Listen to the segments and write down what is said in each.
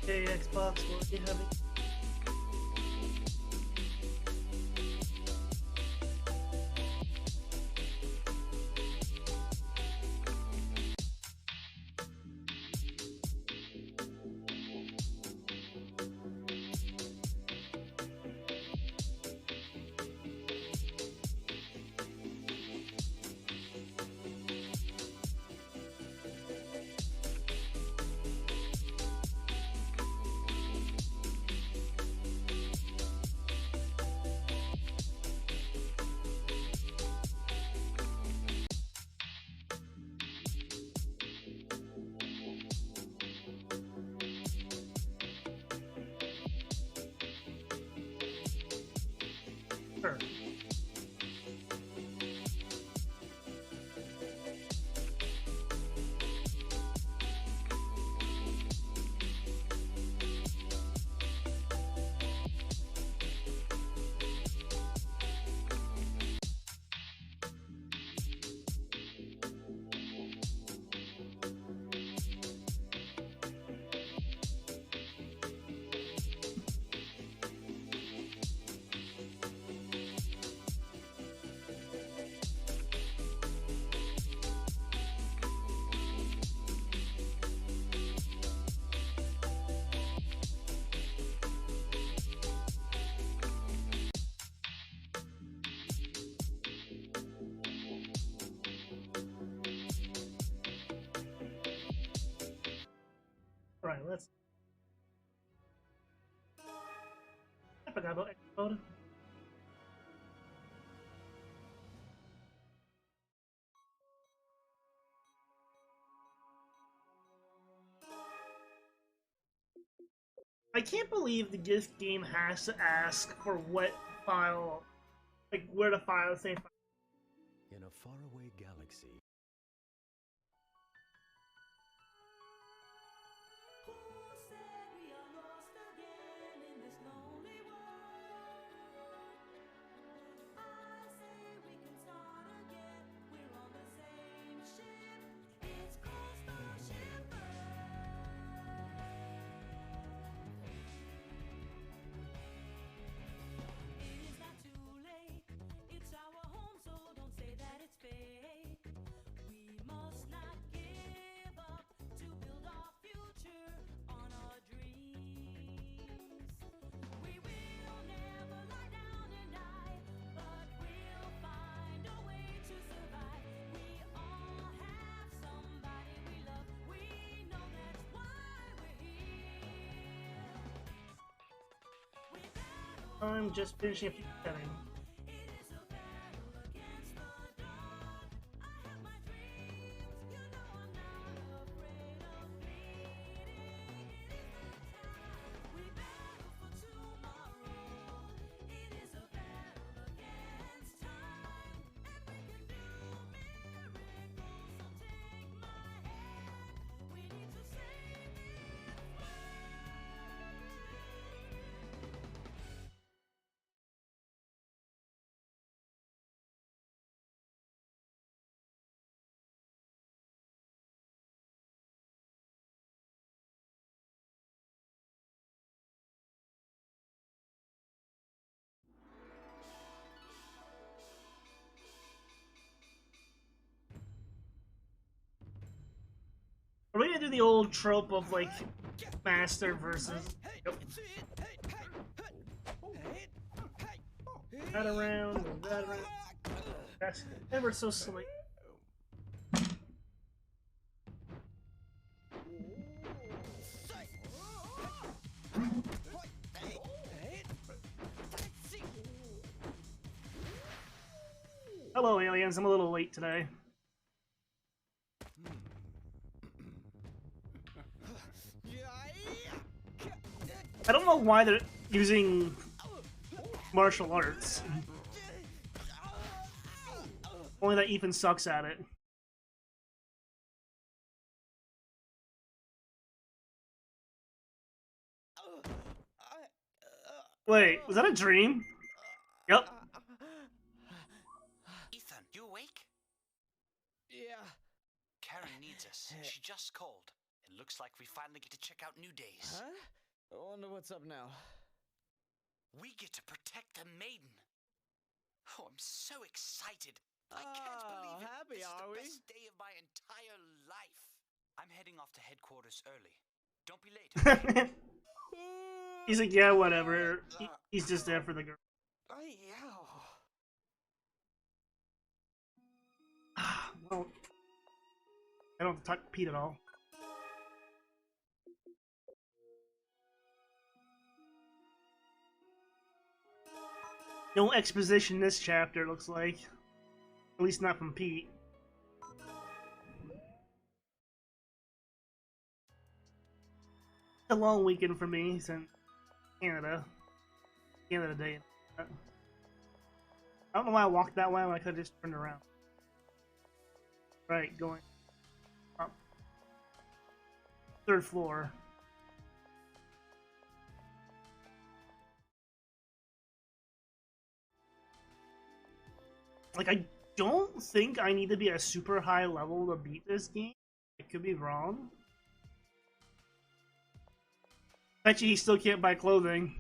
Hey, Xbox, what do you have? Sure. Alright, let's. I forgot about Xbox. I can't believe the gift game has to ask for what file, like where the file say. In a faraway galaxy. Who said we are lost again in this lonely world? I say we can start again. We're on the same ship. It's called Starship Earth. It is not too late. It's our home, so don't say that it's fake. We must not give up to build our future on our dreams. We will never lie down and die, but we'll find a way to survive. We all have somebody we love. We know that's why we're here. We battle. I'm just finishing a few setting. It is a battle against the dark. I have my dreams, you know I'm not afraid of bleeding. It is the time we battle for tomorrow. It is a battle against time, and we can do miracles. So take my hand. We need to save this world. Are we gonna do the old trope of like master versus? Yep. That around, and that around. That's ever so slight. Hello, aliens. I'm a little late today. I don't know why they're using martial arts. Only that Ethan sucks at it. Wait, was that a dream? Yep. Ethan, you awake? Yeah. Karen needs us. She just called. Looks like we finally get to check out New Days. Huh? I wonder what's up now. We get to protect the maiden. Oh, I'm so excited. I can't believe it. Happy, This is are the we? best day of my entire life. I'm heading off to headquarters early. Don't be late, okay? He's like, yeah, whatever. He's just there for the girl. Well, I don't have to talk to Pete at all. No exposition this chapter, looks like. At least not from Pete. A long weekend for me since Canada Day. I don't know why I walked that way when I could have just turned around. Right, going up. 3rd floor. Like, I don't think I need to be at a super high level to beat this game. I could be wrong. Bet you he still can't buy clothing.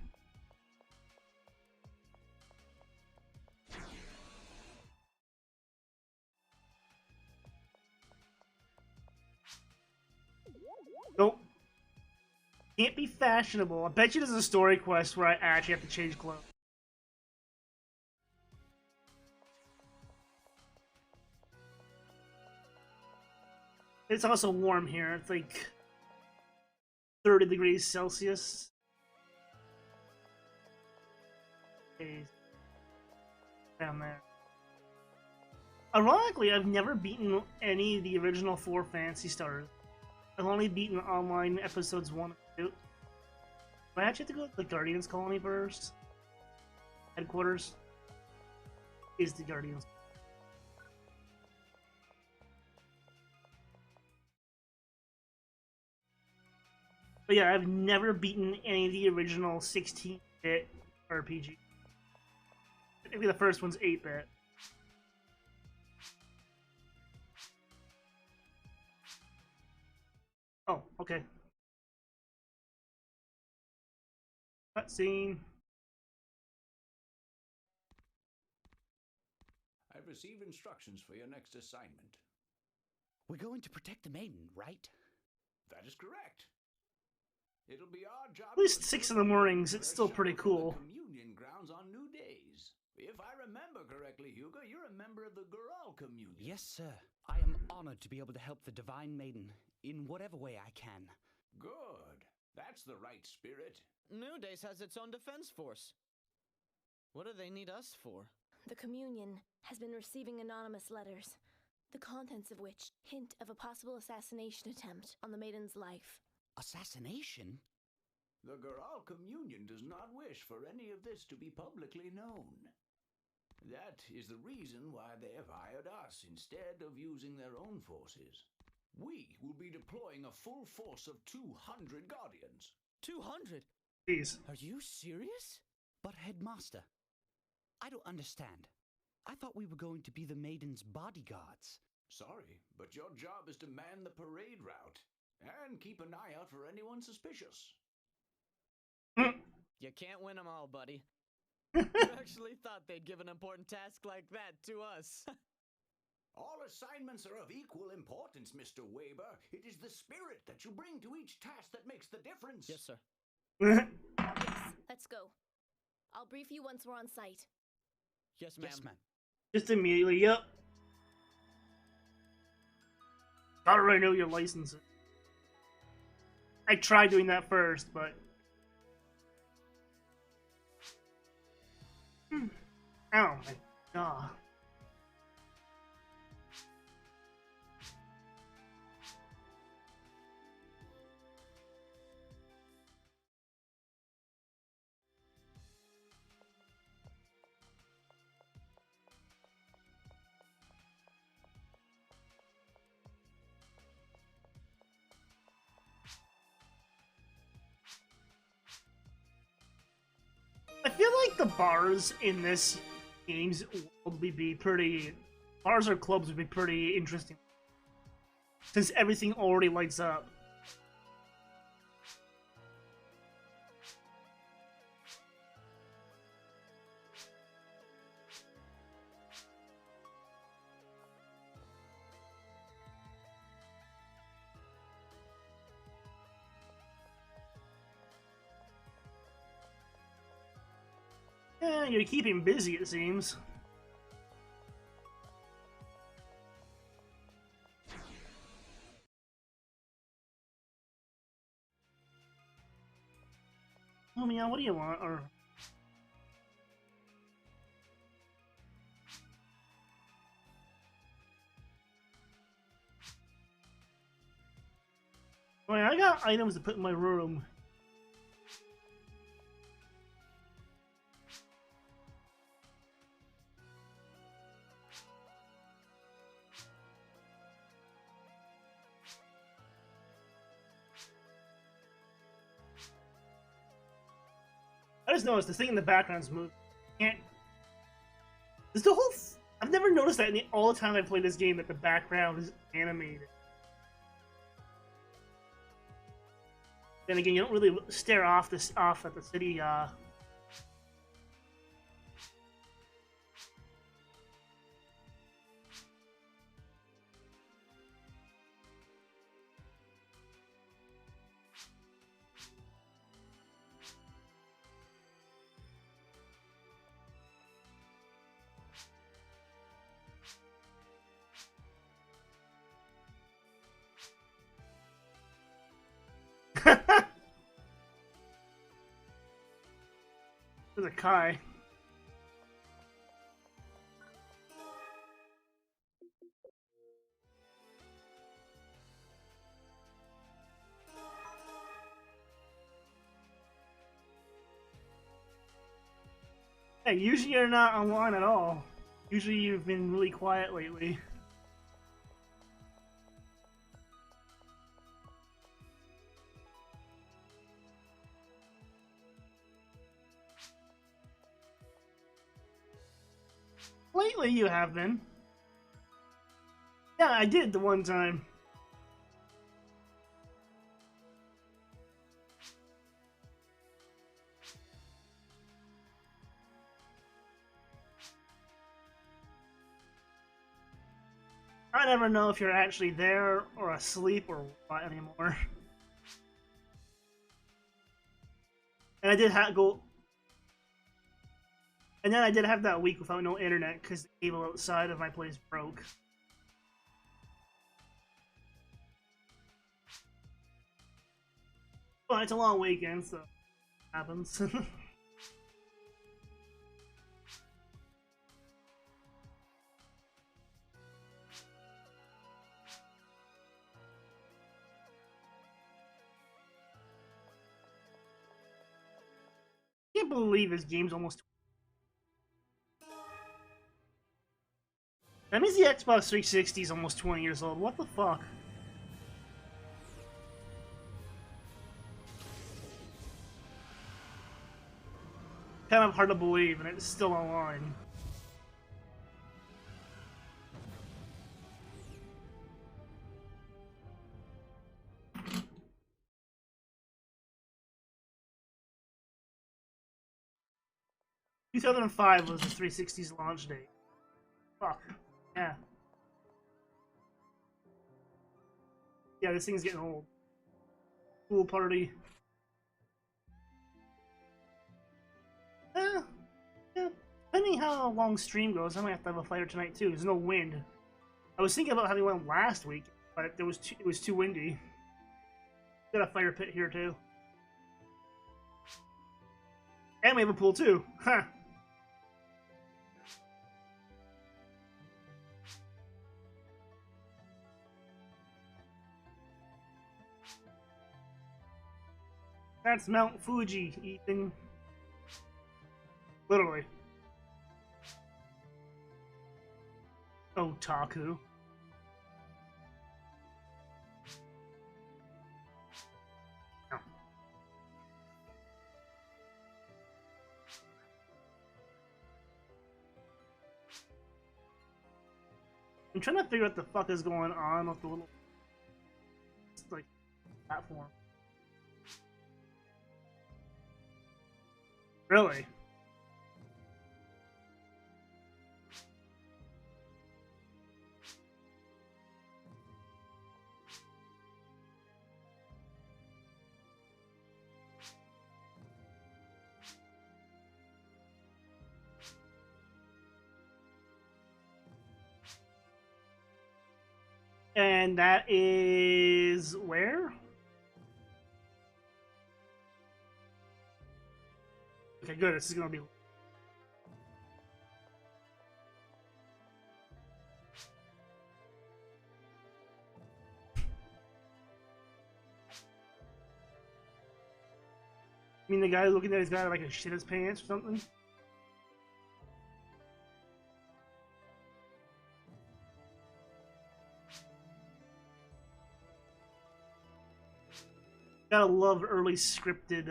Nope. Can't be fashionable. I bet you there's a story quest where I actually have to change clothes. It's also warm here. It's like 30 degrees Celsius. Okay. Down there. Ironically, I've never beaten any of the original 4 Phantasy Stars. I've only beaten online episodes 1 and 2. Do I actually have to go to the Guardians Colony first? Headquarters is the Guardians. But yeah, I've never beaten any of the original 16-bit RPG. Maybe the first one's 8-bit. Oh, okay. Cutscene. I've received instructions for your next assignment. We're going to protect the maiden, right? That is correct. It'll be our job. At least 6 in the mornings, it's still pretty cool. Communion grounds on New Days. If I remember correctly, Hugo, you're a member of the Goral communion. Yes, sir. I am honored to be able to help the Divine Maiden in whatever way I can. Good. That's the right spirit. New Days has its own defense force. What do they need us for? The Communion has been receiving anonymous letters, the contents of which hint of a possible assassination attempt on the Maiden's life. Assassination? The Goral communion does not wish for any of this to be publicly known. That is the reason why they have hired us instead of using their own forces. We will be deploying a full force of 200 Guardians. 200? Jeez. Are you serious? But Headmaster, I don't understand. I thought we were going to be the Maiden's bodyguards. Sorry, but your job is to man the parade route and keep an eye out for anyone suspicious. You can't win them all, buddy. You actually thought they'd give an important task like that to us. All assignments are of equal importance, Mr. Weber. It is the spirit that you bring to each task that makes the difference. Yes, sir. Yes, let's go. I'll brief you once we're on site. Yes, ma'am. Yes, ma'am. Just immediately, yep. Gotta renew your license. I tried doing that first, but... Oh my god. I feel like the bars in this game's world would be pretty... Bars or clubs would be pretty interesting. Since everything already lights up. Yeah, you're keeping busy, it seems. Oh, yeah, what do you want? Or oh, yeah, I got items to put in my room. I just noticed the thing in the background's moving. Can't. There's the whole. I've never noticed that in all the time I played this game that the background is animated. Then again, you don't really stare off at the city. There's a Kai. Hey, usually you're not online at all. Usually you've been really quiet lately. Lately you have been. Yeah, I did the one time. I never know if you're actually there or asleep or what anymore. And I did go. And then I did have that week without no internet because the cable outside of my place broke. Well, it's a long weekend, so it happens. I can't believe this game's almost. That means the Xbox 360 is almost 20 years old. What the fuck? Kind of hard to believe, and it's still online. Two 2005 was the 360's launch date. Fuck. Yeah. Yeah, this thing's getting old. Pool party. Yeah. Depending how long stream goes, I might have to have a fire tonight too. There's no wind. I was thinking about having one last week, but it was too windy. Got a fire pit here too. And we have a pool too. Huh. That's Mount Fuji, Ethan. Literally. Otaku. No. I'm trying to figure out what the fuck is going on with the little, like, platform. Really? And that is where? Okay, good. This is gonna be. I mean, the guy looking at his guy like a shit his pants or something. Gotta love early scripted.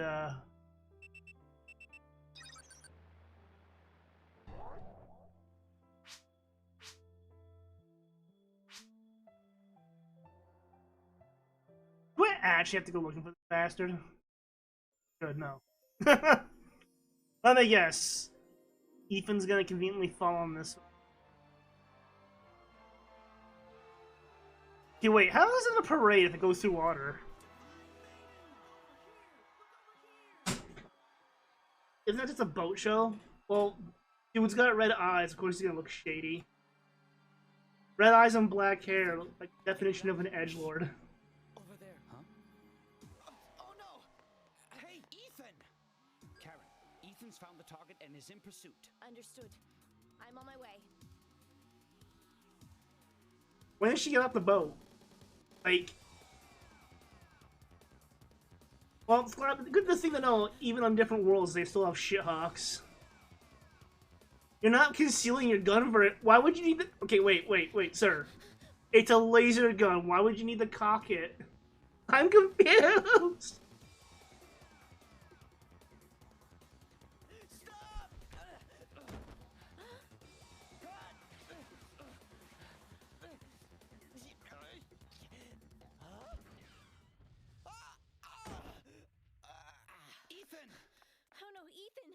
Do I actually have to go looking for the bastard? Good, no. Let me guess. Ethan's gonna conveniently fall on this one. Okay, wait, how is it a parade if it goes through water? Isn't that just a boat show? Well, dude's got red eyes, of course he's gonna look shady. Red eyes and black hair, like the definition of an edgelord. Over there. Huh? Oh no! Hey, Ethan! Karen, Ethan's found the target and is in pursuit. Understood. I'm on my way. When did she get off the boat? Like, well, it's good thing to know, even on different worlds, they still have shithawks. You're not concealing your gun for it. Why would you need the... Okay, wait, sir. It's a laser gun. Why would you need to cock it? I'm confused. Ethan! Oh no, Ethan!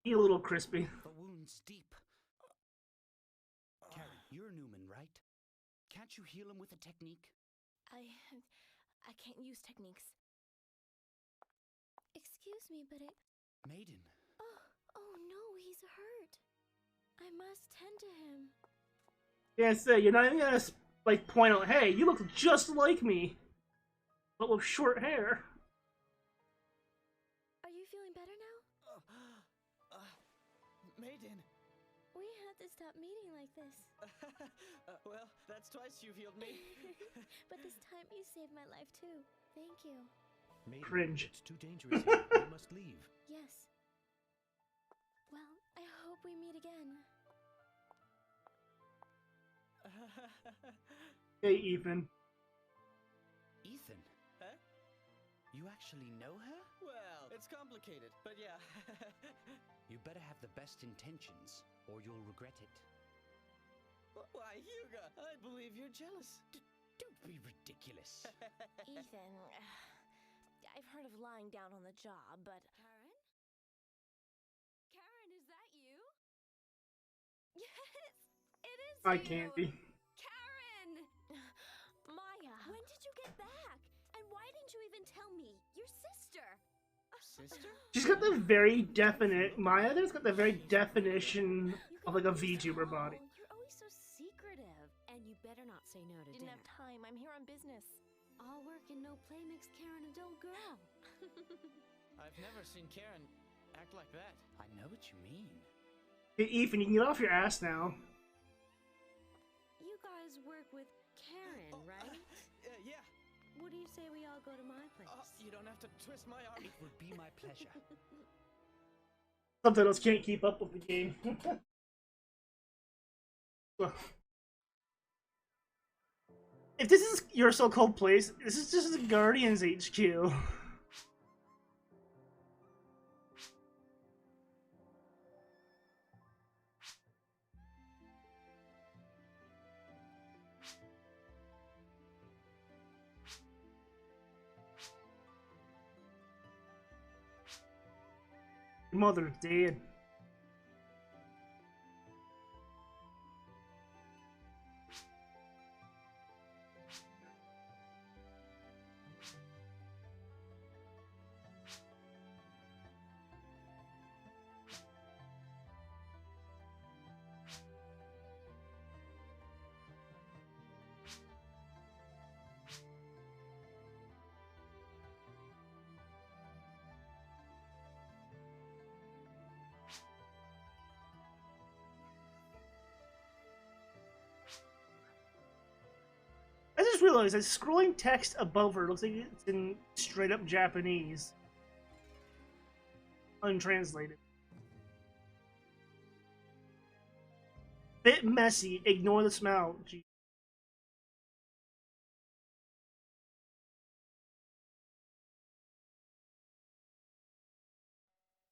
Be a little crispy. The wound's deep. Karen, you're Newman, right? Can't you heal him with a technique? I can't use techniques. Excuse me, but it... Maiden. Oh no, he's hurt. I must tend to him. Yeah, say you're not even gonna like point out, hey, you look just like me, but with short hair. Are you feeling better now? Maiden. We had to stop meeting like this. Well, that's twice you've healed me. But this time you saved my life too. Thank you. Maiden, Cringe. it's too dangerous here. We must leave. Yes. Well, I hope we meet again. Hey, Ethan. Ethan, Huh? you actually know her? Well, it's complicated, but yeah. You better have the best intentions, or you'll regret it. Why, Hugo, I believe you're jealous. Don't be ridiculous. Ethan, I've heard of lying down on the job, but... Karen? Karen, is that you? Yes, it is Hi, you! Candy. Karen! Maya! When did you get back? And why didn't you even tell me? Your sister! Sister? She's got the very definite... Maya there's got the very definition of like a VTuber body. You're always so secretive. And you better not say no to Didn't dinner. have time. I'm here on business. All work and no play makes Karen a dull girl. I've never seen Karen act like that. I know what you mean. Hey, Ethan, you can get off your ass now. You guys work with Karen, right? Yeah. What do you say we all go to my place? You don't have to twist my arm. It would be my pleasure. Subtitles can't keep up with the game. If this is your so-called place, this is just the Guardians HQ. Your mother's dead. realized that scrolling text above her looks like it's in straight up Japanese. Untranslated. Bit messy. Ignore the smell. Gee.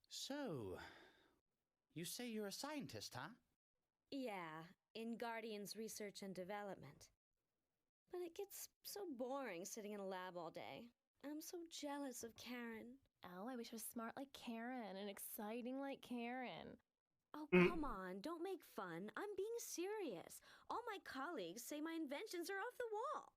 So, you say you're a scientist, huh? Yeah, in Guardian's research and development. But it gets so boring sitting in a lab all day. I'm so jealous of Karen. Oh, I wish I was smart like Karen and exciting like Karen. Oh, Mm. come on, don't make fun. I'm being serious. All my colleagues say my inventions are off the wall.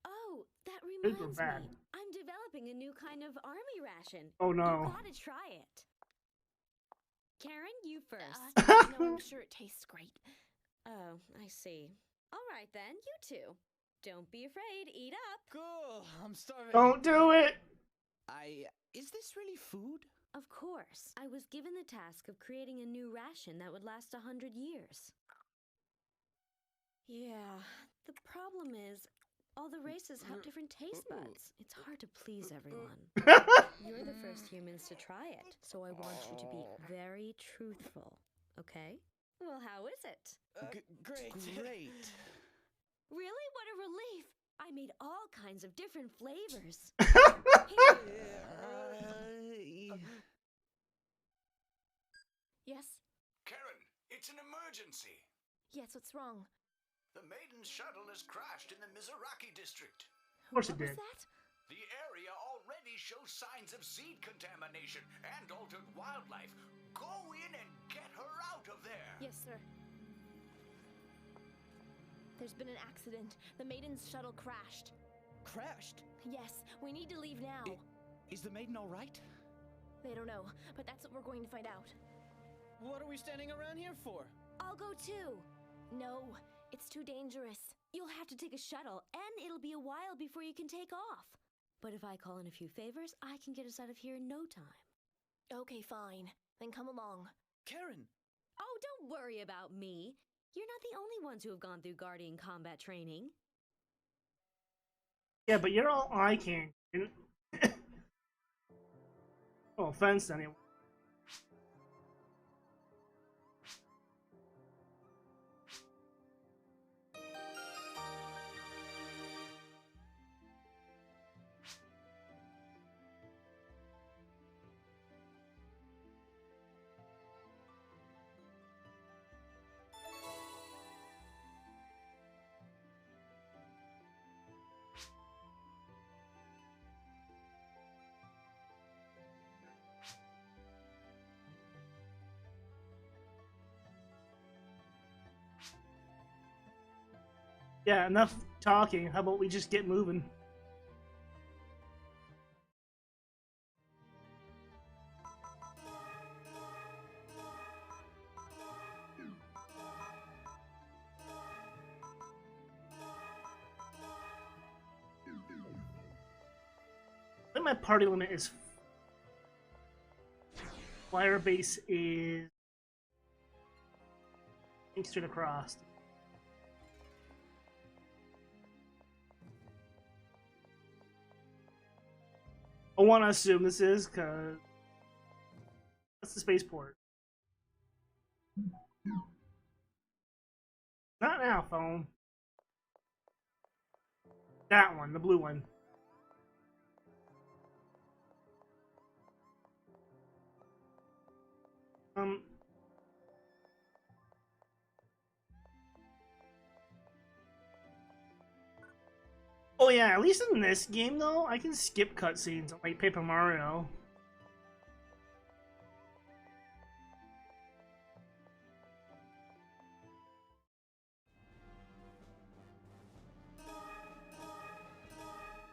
Oh, that Good or reminds bad? me. I'm developing a new kind of army ration. Oh no. You gotta try it. Karen, you first. No, I'm sure it tastes great. Oh, I see. All right then, you two. Don't be afraid, eat up. Cool, I'm starving. Don't do it! Is this really food? Of course. I was given the task of creating a new ration that would last 100 years. Yeah, the problem is, all the races have different taste buds. It's hard to please everyone. You're the first humans to try it, so I want you to be very truthful, okay? Well, how is it? Great. Great. Really? What a relief! I made all kinds of different flavors. Yes? Karen, it's an emergency. Yes, what's wrong? The Maiden's shuttle has crashed in the Mizuraki district. Of course What it was did. that? The area already shows signs of seed contamination and altered wildlife. Go in and get her out of there. Yes, sir. There's been an accident. The Maiden's shuttle crashed. Crashed? Yes, we need to leave now. Is the maiden all right? They don't know, but that's what we're going to find out. What are we standing around here for? I'll go too. No, it's too dangerous. You'll have to take a shuttle, and it'll be a while before you can take off. But if I call in a few favors, I can get us out of here in no time. Okay, fine. Then come along. Karen! Oh, don't worry about me. You're not the only ones who have gone through Guardian combat training. Yeah, but you're all eye candy. No offense, anyone. Yeah, enough talking. How about we just get moving? I think my party limit is flyer base is I think straight across. I want to assume this is because that's the spaceport. Not now, phone. That one, the blue one. Oh yeah, at least in this game though, I can skip cutscenes like Paper Mario.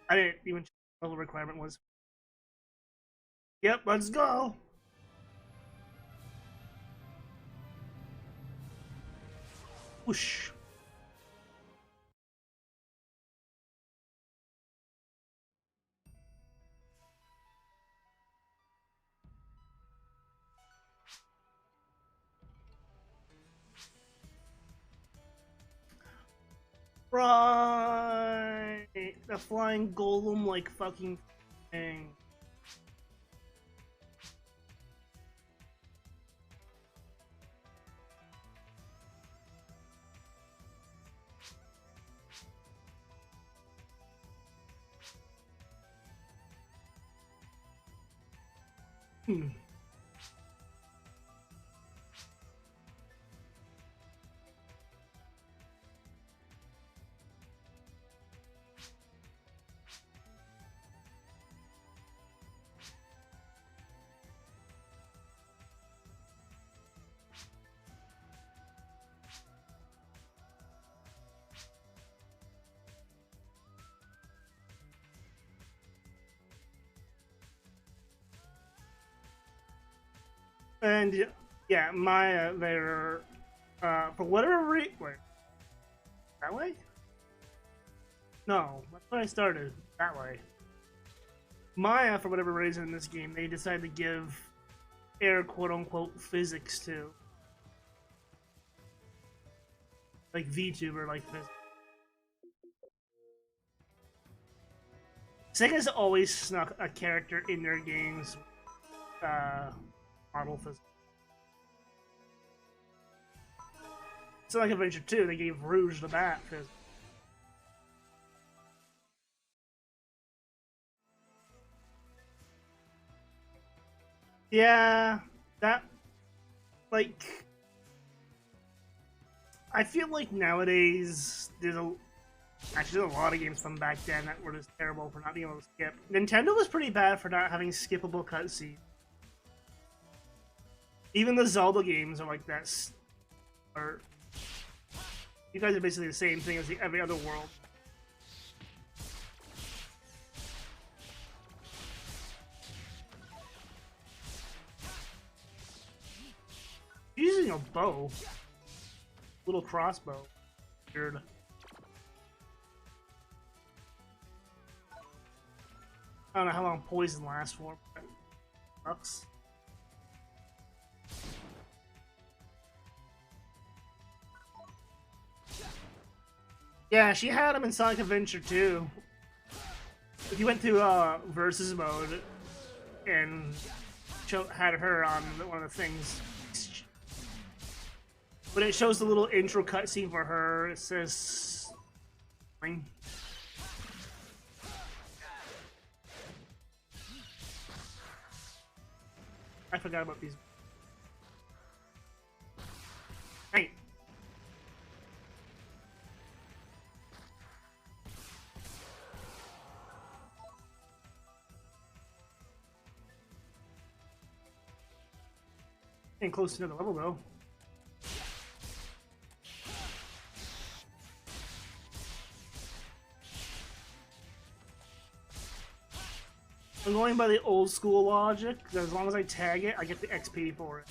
I didn't even check what the requirement was. Yep, let's go. Whoosh. Right. The flying golem like fucking thing. Hmm. And yeah, Maya, they're for whatever reason. Wait, that way? No, that's where I started. That way. Maya, for whatever reason in this game, they decided to give air quote unquote physics to. Like VTuber, like physics. Sega's always snuck a character in their games, model physics. Sonic Adventure 2, they gave Rouge the Bat physics. Yeah, that, like, I feel like nowadays there's a lot of games from back then that were just terrible for not being able to skip. Nintendo was pretty bad for not having skippable cutscenes. Even the Zelda games are like that. Or you guys are basically the same thing as every other world. Using a bow, little crossbow, weird. I don't know how long poison lasts for, but it sucks. Yeah, she had him in Sonic Adventure 2. If you went through versus mode and had her on one of the things, when it shows the little intro cutscene for her, it says. I forgot about these. Hey. Getting close to another level though. I'm going by the old school logic, that as long as I tag it, I get the XP for it.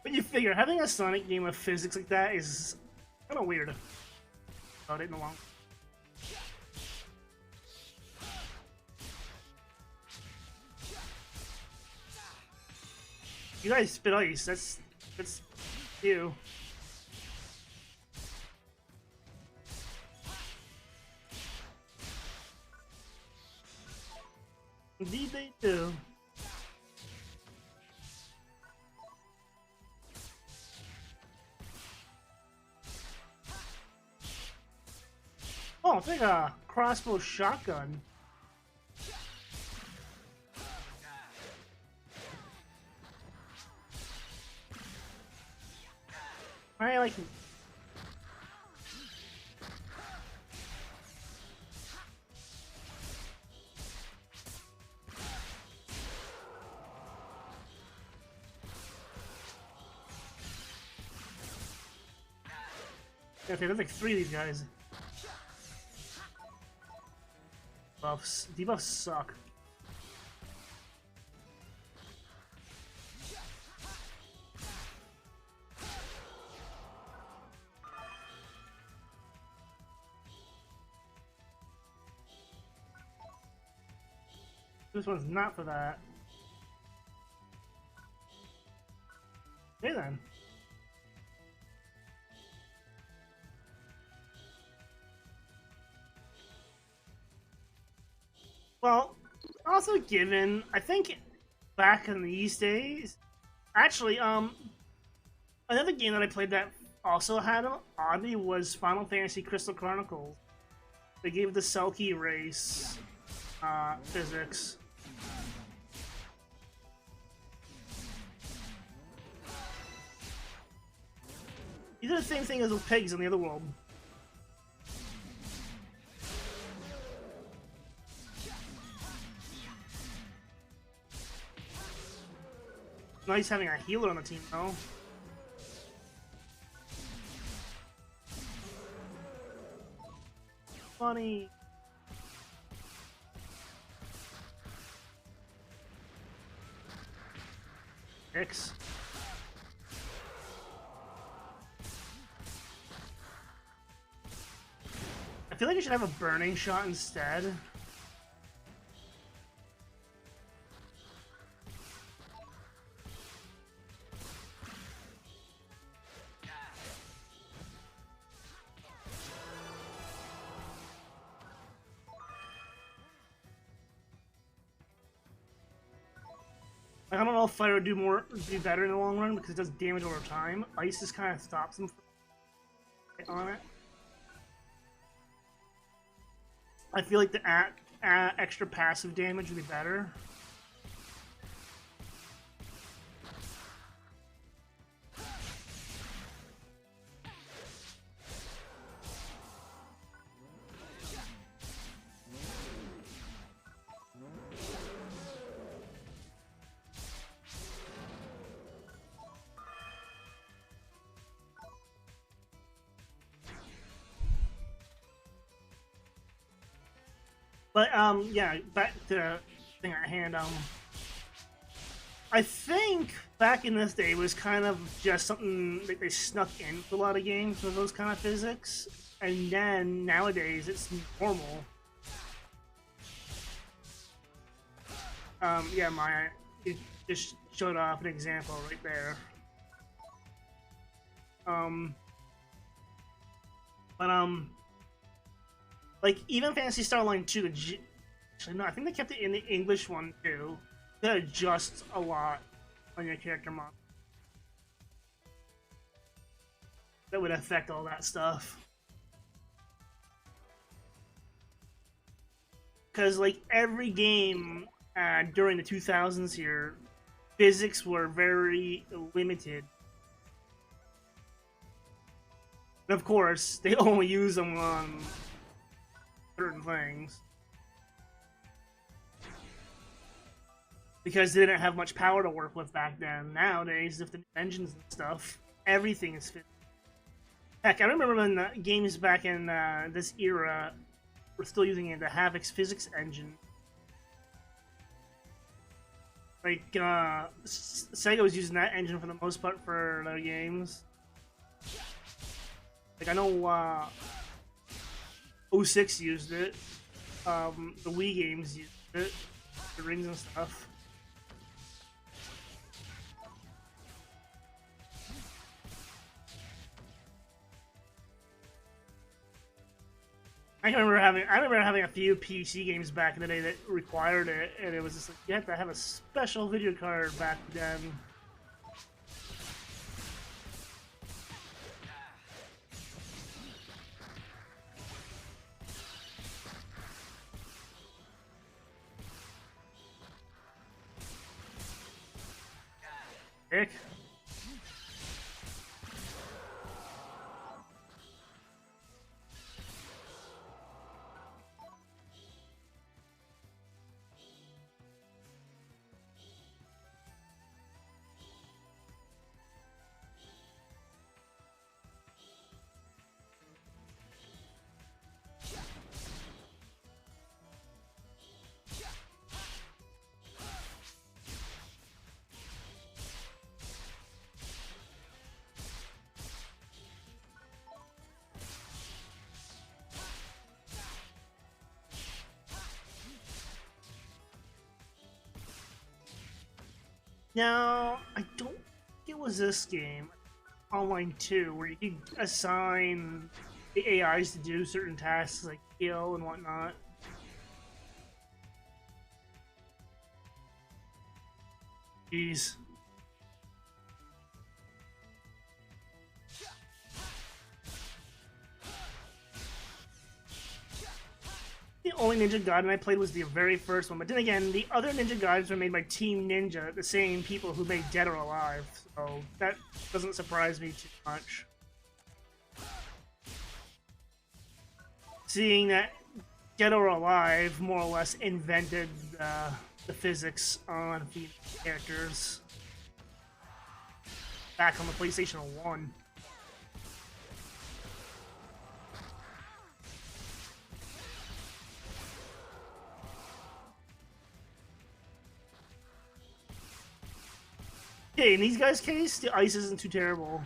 But you figure, having a Sonic game with physics like that is kind of weird. About it in the long. You guys spit ice. That's you. Indeed, they do. Oh, it's like a crossbow shotgun. I like. Okay, there's like 3 of these guys. Buffs. Debuffs suck. This one's not for that. Okay then. Well, also given, I think back in these days, actually, another game that I played that also had an oddly was Final Fantasy Crystal Chronicles. They gave the Selkie race physics. You did the same thing as with pigs in the other world. Nice having a healer on the team, though. Funny. X. I feel like I should have a burning shot instead. I don't know if fire would do better in the long run because it does damage over time. Ice just kind of stops them on it. I feel like the extra passive damage would be better. But yeah, back to the thing at hand. I think back in this day it was kind of just something that they snuck into a lot of games with those kind of physics, and then nowadays it's normal. Yeah, Maya, it just showed off an example right there. Like, even Phantasy Star Line 2, actually, no, I think they kept it in the English one, too. They adjust a lot on your character model. That would affect all that stuff. Because, like, every game during the 2000s here, physics were very limited. And of course, they only use them on certain things. Because they didn't have much power to work with back then. Nowadays, with the engines and stuff, everything is fit. Heck, I remember when the games back in this era were still using the Havoc's physics engine. Like, Sega was using that engine for the most part for their games. Like, I know 06 used it. The Wii games used it. The rings and stuff. I remember having a few PC games back in the day that required it, and it was just like you had to have a special video card back then. Ick. Now, I don't think it was this game, Online 2, where you could assign the AIs to do certain tasks like kill and whatnot. Jeez. The only Ninja Gaiden I played was the very first one, but then again, the other Ninja Gaidens were made by Team Ninja, the same people who made Dead or Alive, so that doesn't surprise me too much. Seeing that Dead or Alive more or less invented the physics on female characters back on the PlayStation 1. Okay, in these guys' case, the ice isn't too terrible.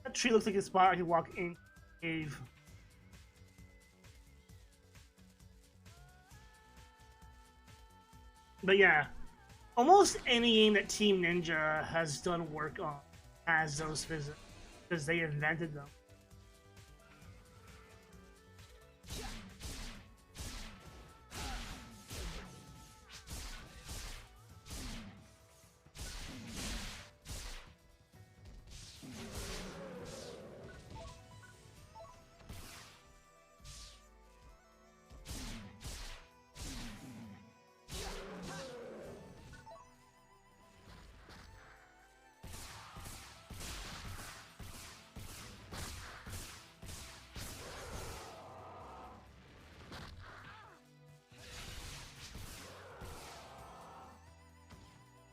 That tree looks like a spot I could walk in a cave. But yeah, almost any game that Team Ninja has done work on has those physics, because they invented them.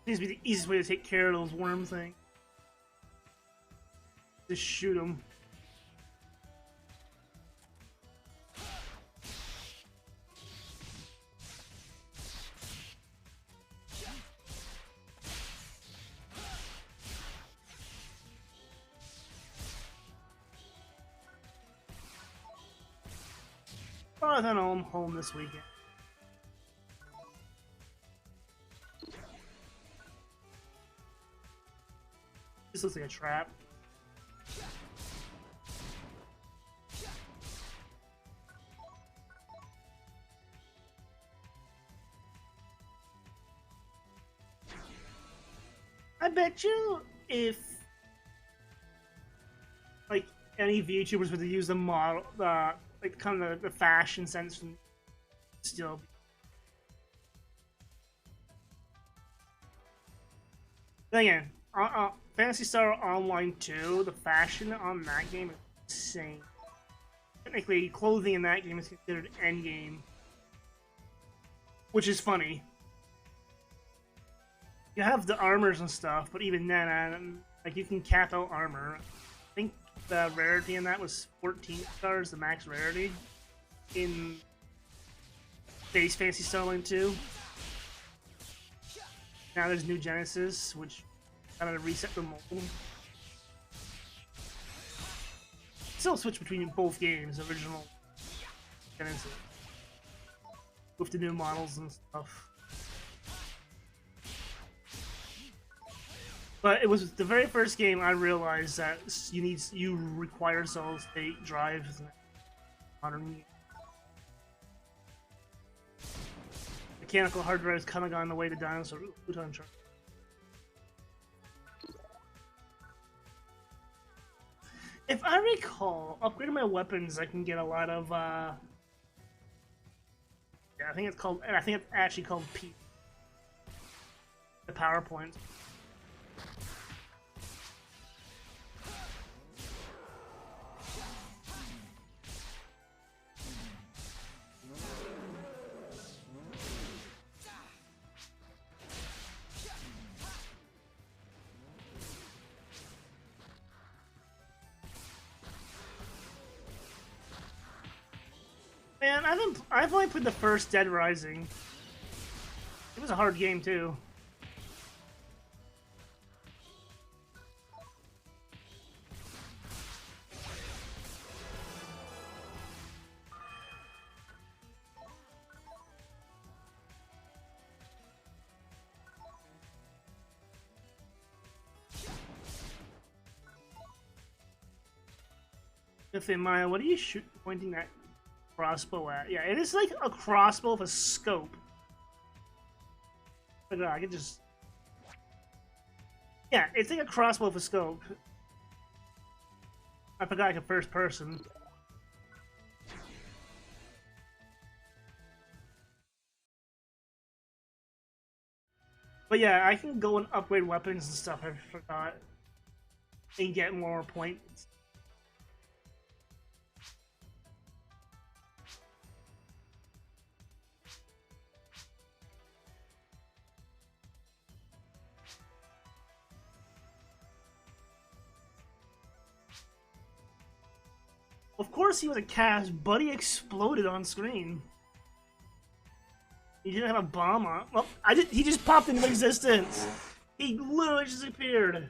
Seems to be the easiest way to take care of those worm things. Just shoot them. Oh, then I'm home this weekend. This looks like a trap. I bet you if like any VTubers were to use the model, like kind of the fashion sense from still. Then again, Phantasy Star Online 2, the fashion on that game is insane. Technically, clothing in that game is considered endgame, which is funny. You have the armors and stuff, but even then, like you can cap out armor. I think the rarity in that was 14 stars, the max rarity in base Phantasy Star Online 2. Now there's New Genesis, which kind of reset the mold. Still switch between both games, original Genesis, with the new models and stuff. But it was the very first game I realized that you require solid state drives in modern game. Mechanical hard drives kind of gone the way to dinosaur Pluton chart. If I recall, upgrading my weapons, I can get a lot of. Yeah, I think it's called. I think it's actually called P. The PowerPoint. Man, I've only played the first Dead Rising. It was a hard game too. If in Maya, what are you pointing that crossbow at? Yeah, it is like a crossbow with a scope. But I could just... Yeah, it's like a crossbow with a scope. I forgot like a first person. But yeah, I can go and upgrade weapons and stuff, I forgot. And get more points. Of course he was a cast, but he exploded on screen. He didn't have a bomb on. Well, he just popped into existence. He literally just appeared.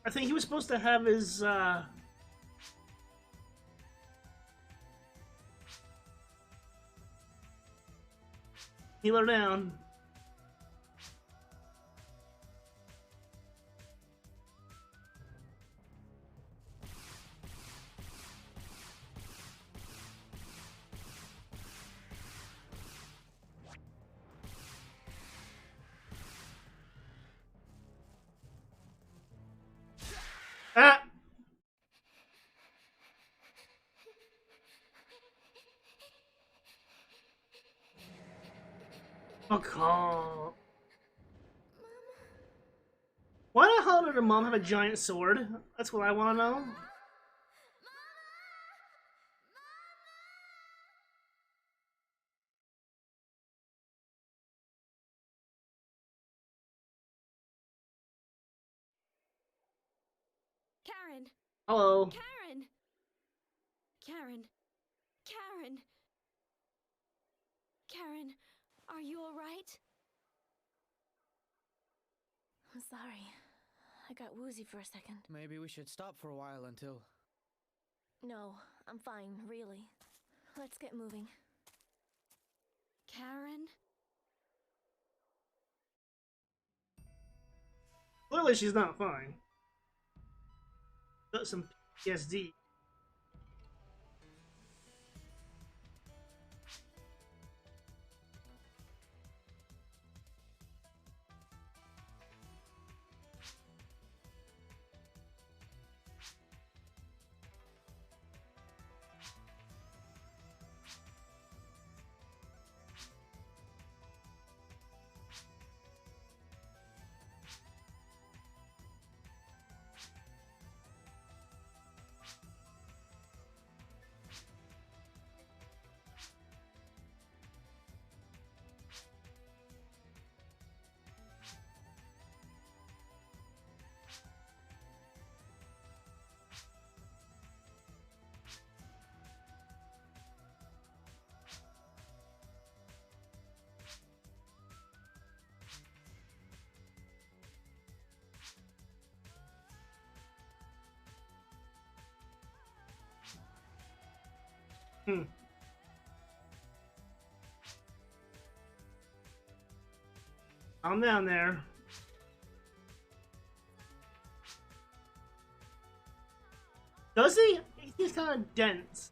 I think he was supposed to have his, healer down. Ah! Oh, call. Why the hell did her mom have a giant sword? That's what I want to know. Karen! Hello. Karen! Karen! Karen! Karen, are you alright? I'm sorry. I got woozy for a second. Maybe we should stop for a while until... No, I'm fine, really. Let's get moving. Karen? Clearly she's not fine. Got some PTSD. Calm down there. Does he? He's kind of dense.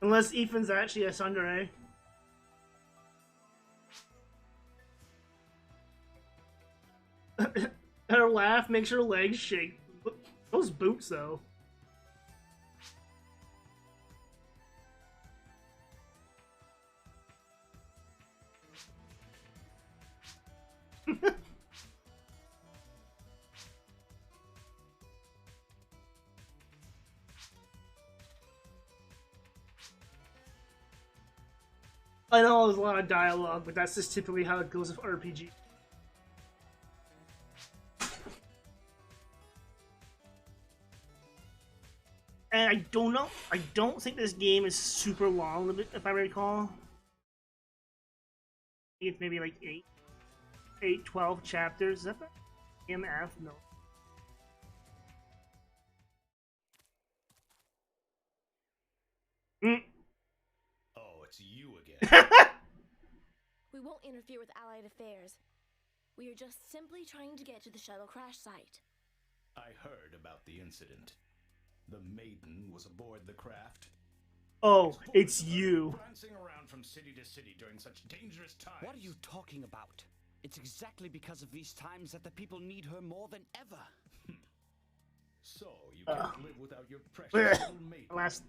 Unless Ethan's actually a tsundere. Her laugh makes her legs shake. Those boots, though. I know there's a lot of dialogue, but that's just typically how it goes with RPG. And I don't know. I don't think this game is super long, if I recall. I think it's maybe like 12 chapters. Is that the MF? No. Mm. Oh, it's you again. We won't interfere with Allied affairs. We are just simply trying to get to the shuttle crash site. I heard about the incident. The maiden was aboard the craft. Oh, Reports it's of her you. prancing around from city to city during such dangerous times. What are you talking about? It's exactly because of these times that the people need her more than ever. So you can't live without your precious Blech. little maiden. The last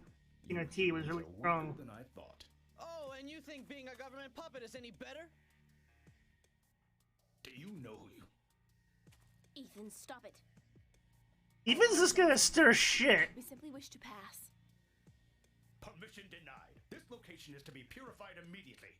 thing of tea was You're really weaker strong. than I thought. Oh, and you think being a government puppet is any better? Do you know who you? Ethan, stop it. Ethan's just gonna stir shit. We simply wish to pass. Permission denied. This location is to be purified immediately.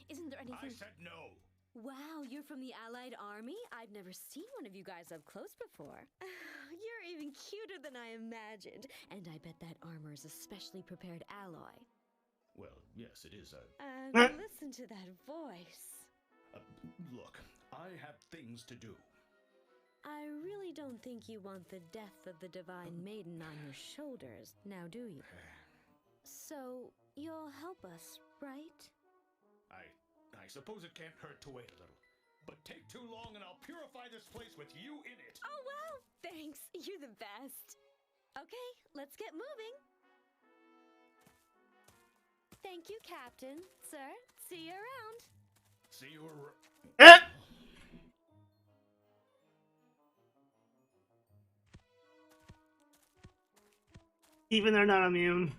Isn't there I anything... said no. Wow, you're from the Allied Army? I've never seen one of you guys up close before. You're even cuter than I imagined. And I bet that armor is a specially prepared alloy. Well, yes, it is a. Listen to that voice. Look, I have things to do. I really don't think you want the death of the Divine Maiden on your shoulders, now do you? So, you'll help us, right? I suppose it can't hurt to wait a little. But take too long and I'll purify this place with you in it. Oh, wow! Thanks, you're the best. Okay, let's get moving. Thank you, Captain. Sir, see you around. See you around. Eh! Even they're not immune.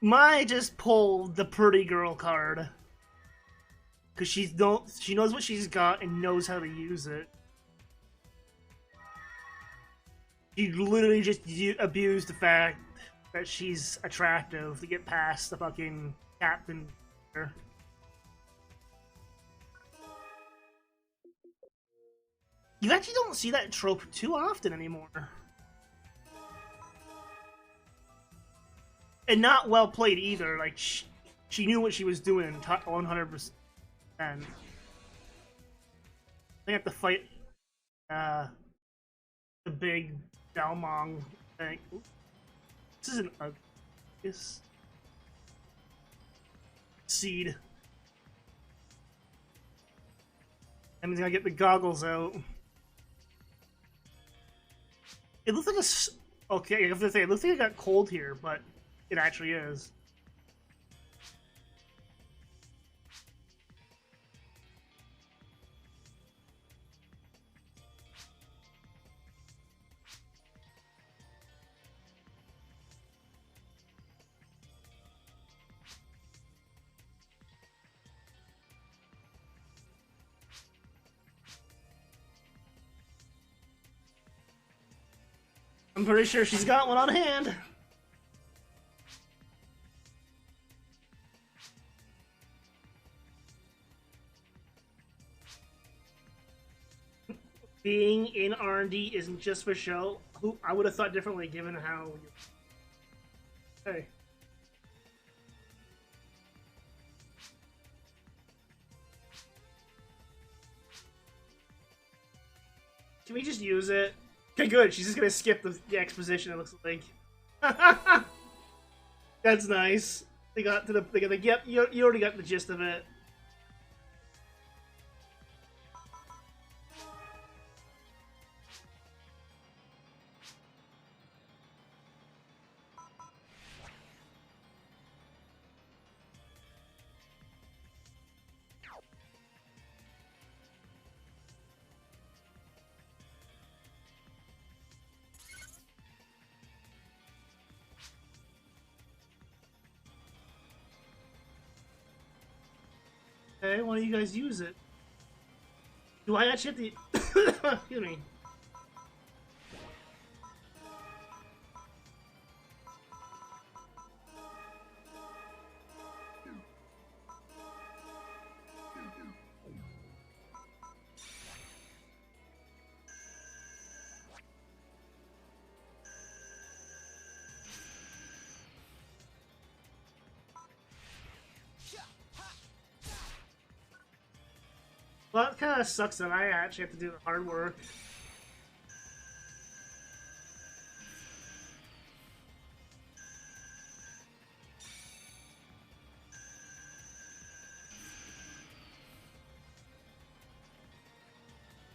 Mai just pulled the pretty girl card. Cause she knows what she's got and knows how to use it. She literally just abused the fact that she's attractive to get past the fucking captain. You actually don't see that trope too often anymore. And not well played either. Like, she knew what she was doing 100%. I have to fight the big Dalmong thing. Oops. This isn't ugly. This seed. That means I gotta get the goggles out. It looks like a. Okay, I have to say, it looks like it got cold here, but it actually is. I'm pretty sure she's got one on hand. Being in R&D isn't just for show. Who I would have thought differently given how. Hey. Can we just use it? Okay, good. She's just gonna skip the exposition. It looks like. That's nice. They got to the. They got the. Yep, you already got the gist of it. Okay, why don't you guys use it? Do I actually have to... Excuse me. Well, it kind of sucks that I actually have to do the hard work.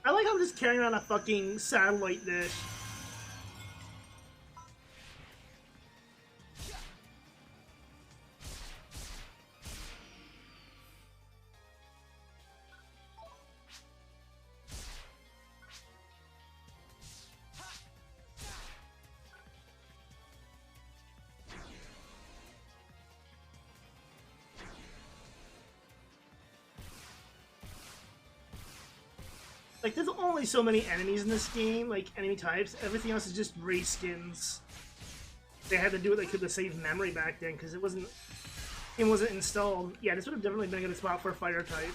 I like how I'm just carrying around a fucking satellite dish. Like, there's only so many enemies in this game, like, enemy types. Everything else is just reskins. They had to do what they could to save memory back then, because it wasn't installed. Yeah, this would have definitely been a good spot for a fighter type.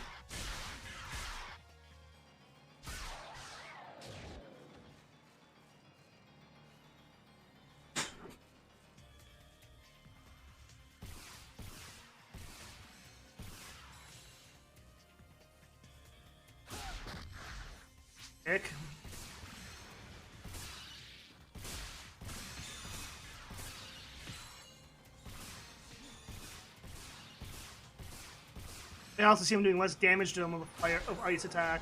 Heck. I also see him doing less damage to him with fire of ice attack.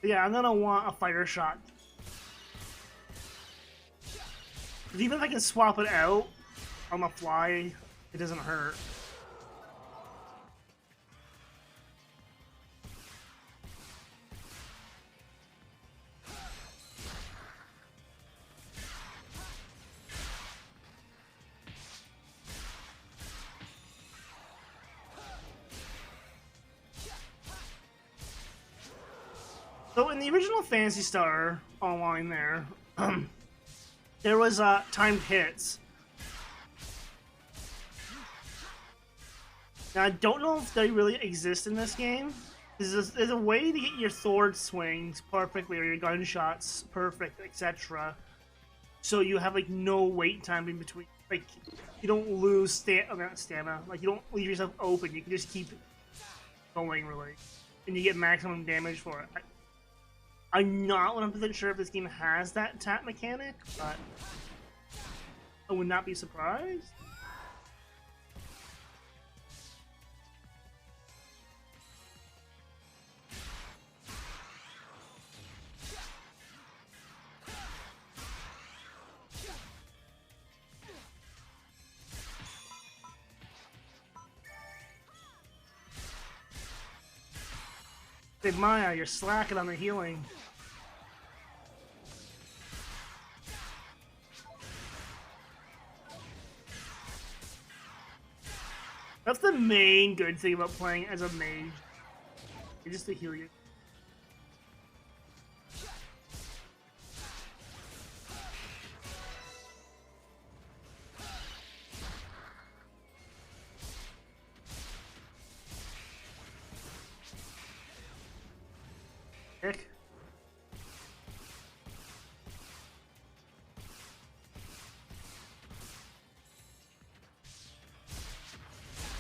Yeah, I'm gonna want a fighter shot. Even if I can swap it out on the fly, it doesn't hurt. So in the original Phantasy Star Online there was timed hits. Now I don't know if they really exist in this game. There's a way to get your sword swings perfectly or your gunshots perfect, etc. So you have like no wait time in between. Like you don't lose stamina. Like you don't leave yourself open. You can just keep going really, and you get maximum damage for it. I'm not 100% sure if this game has that tap mechanic, but I would not be surprised. Hey Maya, you're slacking on the healing. That's the main good thing about playing as a mage. It's just to heal you. Heck.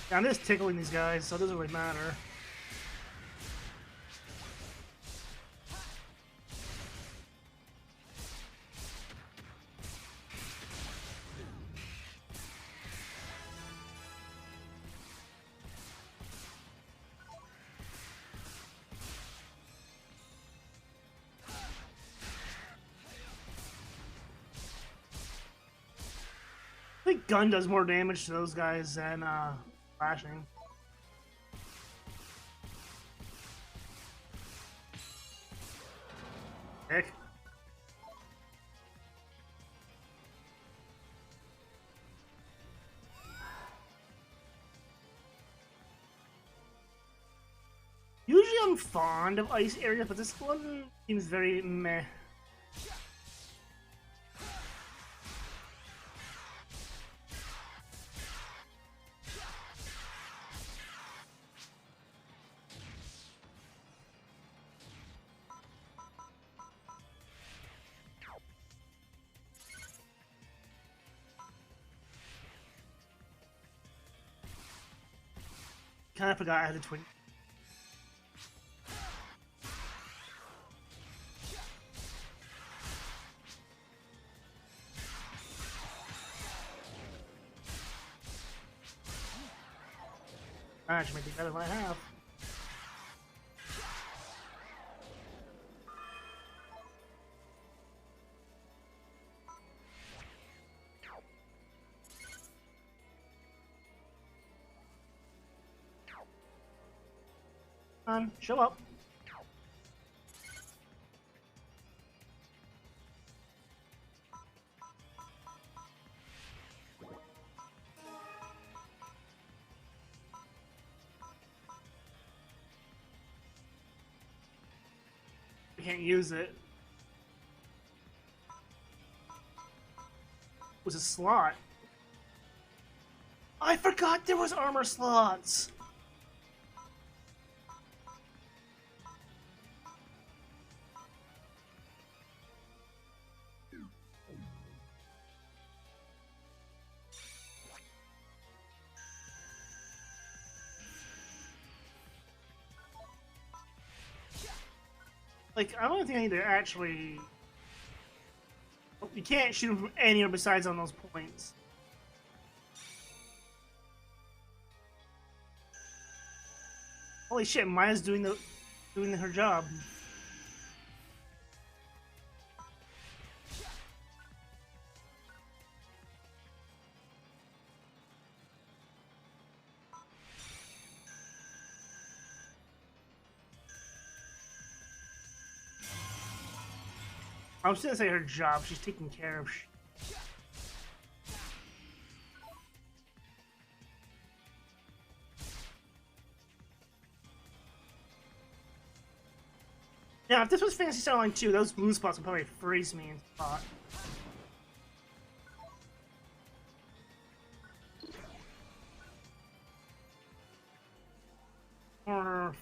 Yeah, I'm just tickling these guys, so it doesn't really matter. I think gun does more damage to those guys than flashing. Heck. Usually I'm fond of ice areas, but this one seems very meh. Kind of forgot I had a twin. Actually, might be better than I have. Come on, show up. I can't use it. It was a slot. I forgot there was armor slots. Like, I don't think I need to actually... You can't shoot him from anywhere besides on those points. Holy shit, Maya's doing her job. I was gonna say her job. She's taking care of. Now, if this was Phantasy Star Online 2, those blue spots would probably freeze me in spot. Or...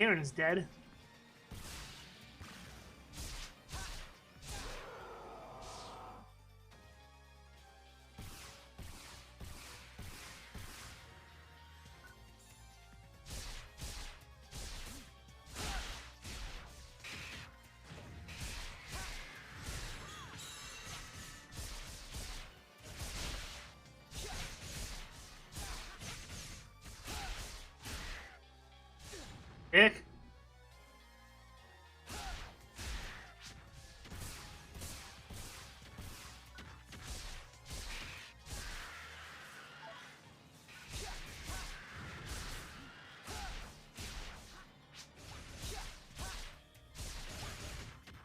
Aaron is dead. Dick.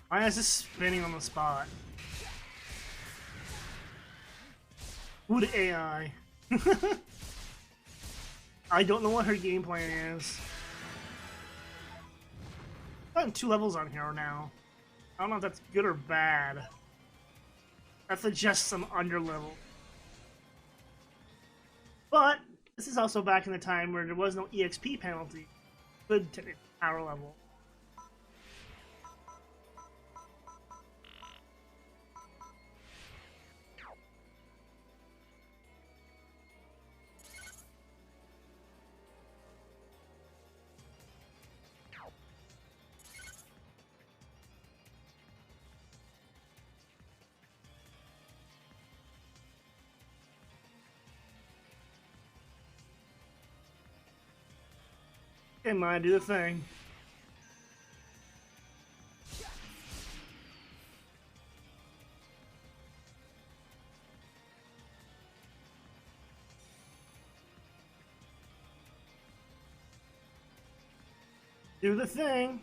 Why is this spinning on the spot? Good AI. I don't know what her game plan is. I've gotten 2 levels on here now. I don't know if that's good or bad. That suggests some underlevel. But this is also back in the time where there was no EXP penalty. Good power level. Okay, Maya, do the thing. Do the thing.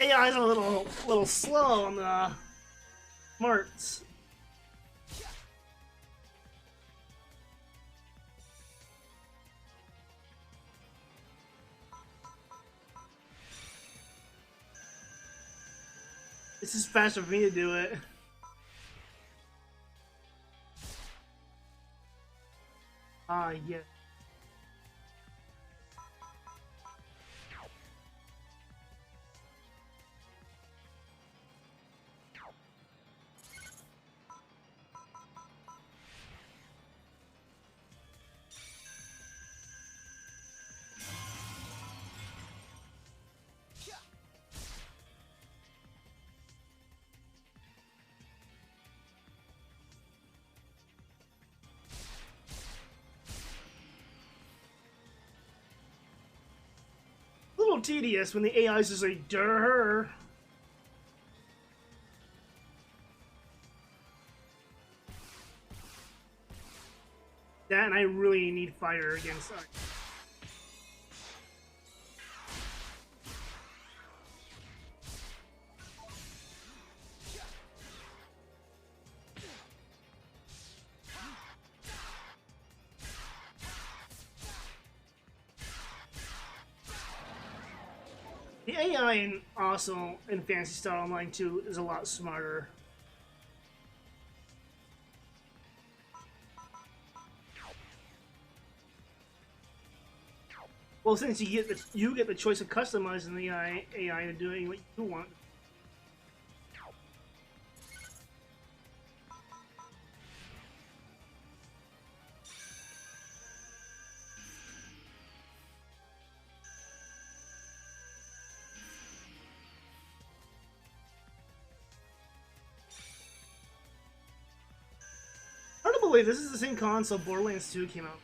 AI's a little slow on the smarts. This is faster for me to do it. Ah, yeah. A little tedious when the AI's just like, durr. That and I really need fire against that. The AI in also in Phantasy Star Online 2 is a lot smarter. Well, since you get the choice of customizing the AI to doing what you want. Hard to believe this is the same console Borderlands 2 came out.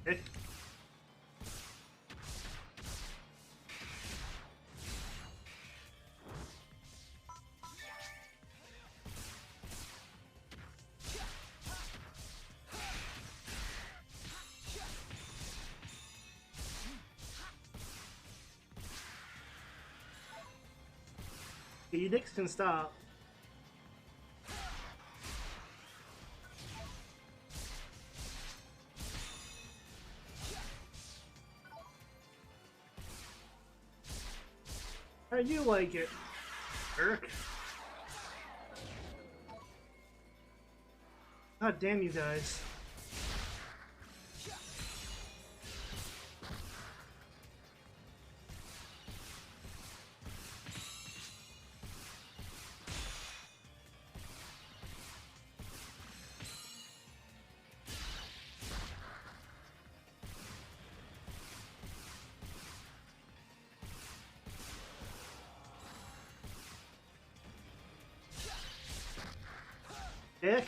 Okay. Okay, you dicks can stop. How do you like it, Eric? God damn you guys. Dick?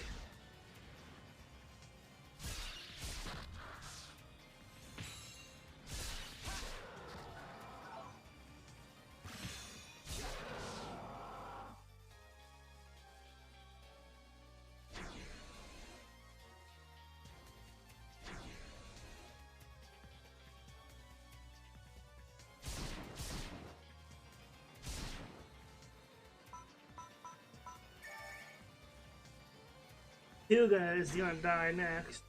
You guys gonna die next.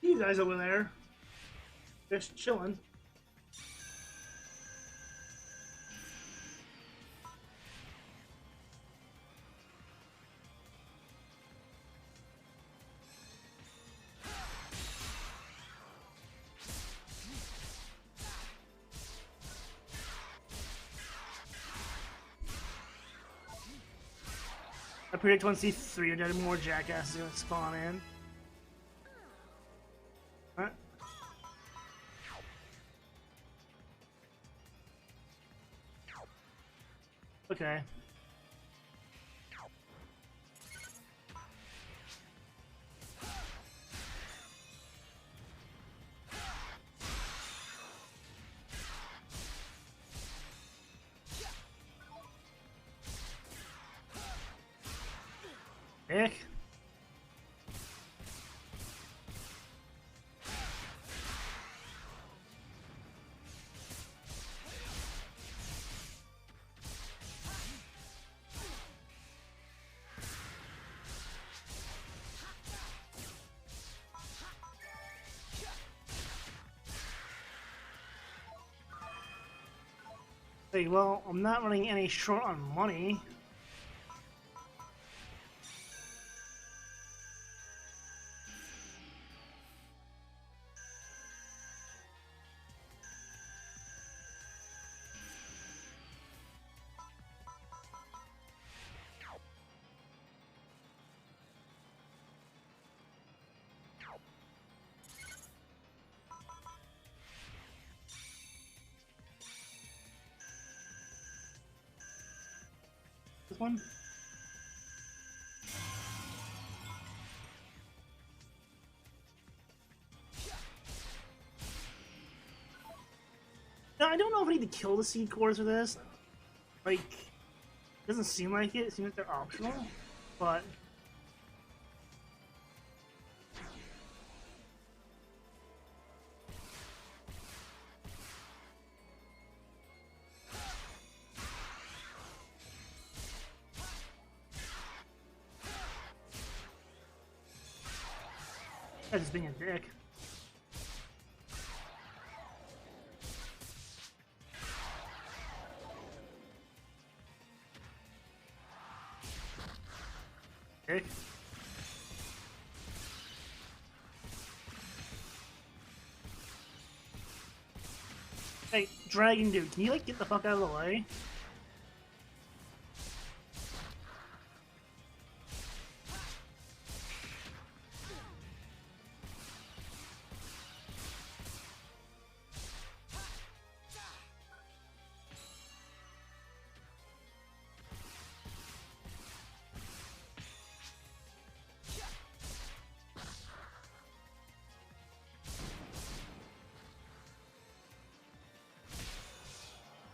You guys over there, just chilling. I predict once these 3 are dead, more jackasses are gonna spawn in. What? Okay. Dick. Hey, well, I'm not running any short on money. This one? Now, I don't know if I need to kill the seed cores for this. Like, it doesn't seem like it. It seems like they're optional, but that's just being a dick. Dick. Hey, Dragon Dude, can you like get the fuck out of the way?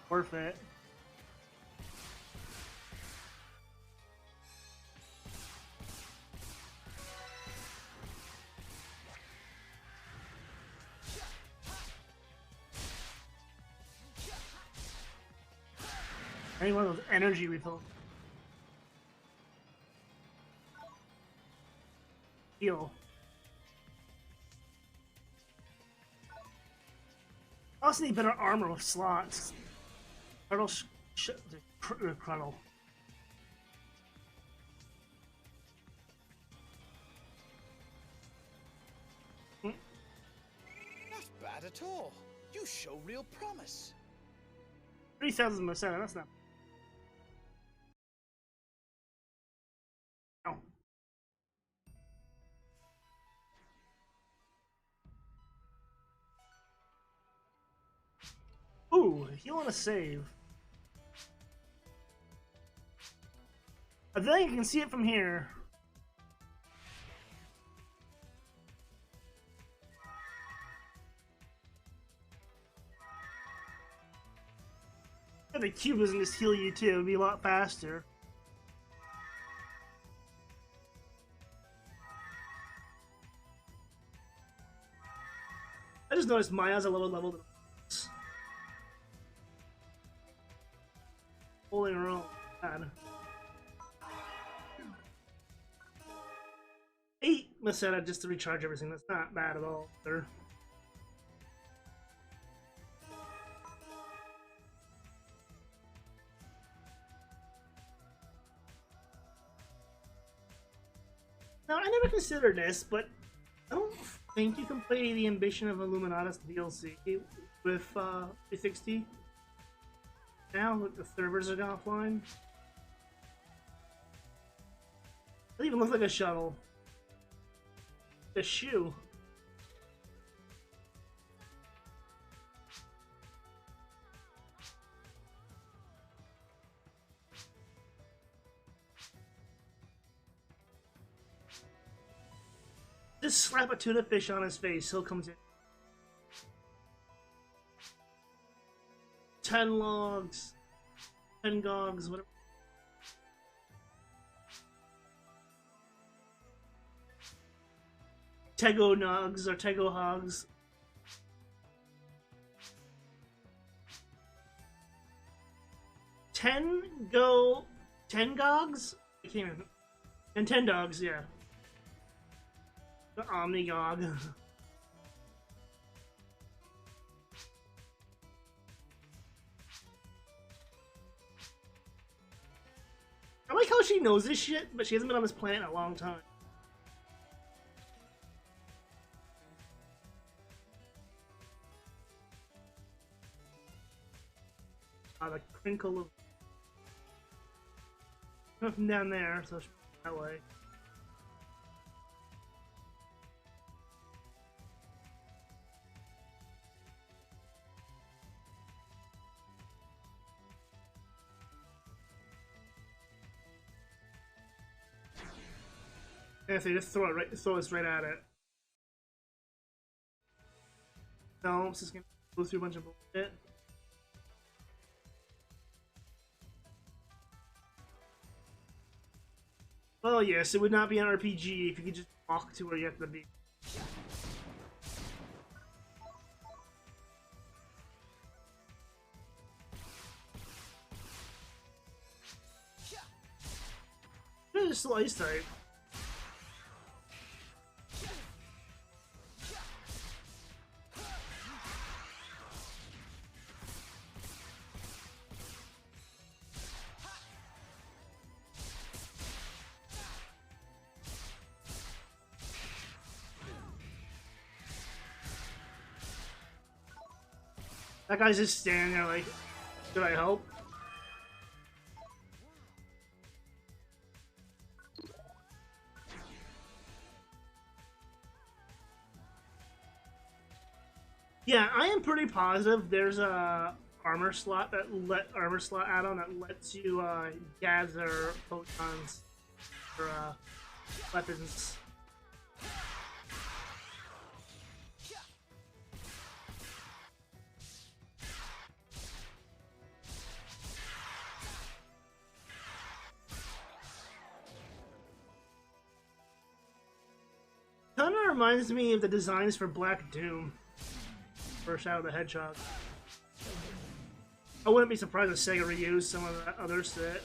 Worth it. I need one of those energy refills. Heal. I also need better armor with slots. Cruddle. Not bad at all. You show real promise. 3,000%, that's not. No. Ooh, heal on a save. I think you can see it from here. The cube doesn't just heal you too, it'd be a lot faster. I just noticed Maya's a lower level than us. Holding her own. Bad. 8 Masetta just to recharge everything. That's not bad at all. Either. Now, I never considered this, but I don't think you can play the Ambition of Illuminatus DLC with 360. Now that the servers are offline. It even looks like a shuttle. A shoe. Just slap a tuna fish on his face, he'll come to. 10 logs. 10 gogs, whatever. Tego nogs or Tego hogs. 10 gogs? I can't remember. And 10 dogs, yeah. The Omnigog. I like how she knows this shit, but she hasn't been on this planet in a long time. The crinkle of nothing down there, so it's that way. Yeah, so you just throw us right at it. No, it's just gonna go through a bunch of bullshit. Well, yes, it would not be an RPG if you could just walk to where you have to be. This is still ice type. That guy's just standing there like, should I help? Yeah, I am pretty positive there's a armor slot add-on that lets you gather photons for weapons. Kinda reminds me of the designs for Black Doom for Shadow the Hedgehog. I wouldn't be surprised if Sega reused some of that other set.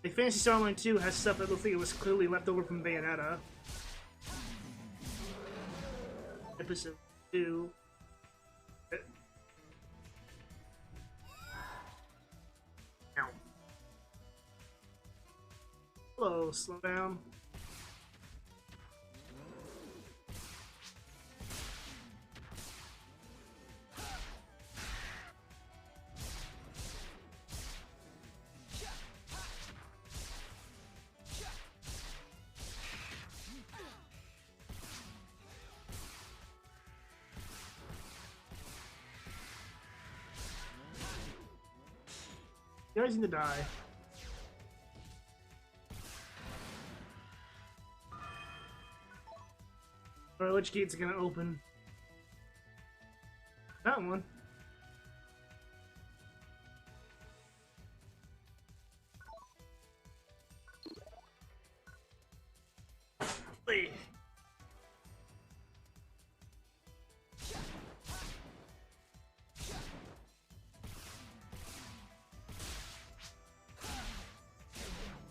Like Phantasy Star Online 2 has stuff that looks like it was clearly left over from Bayonetta. Episode 2. Ow. Hello, slow down. You guys need to die. Alright, which gate's gonna open? That one. Wait.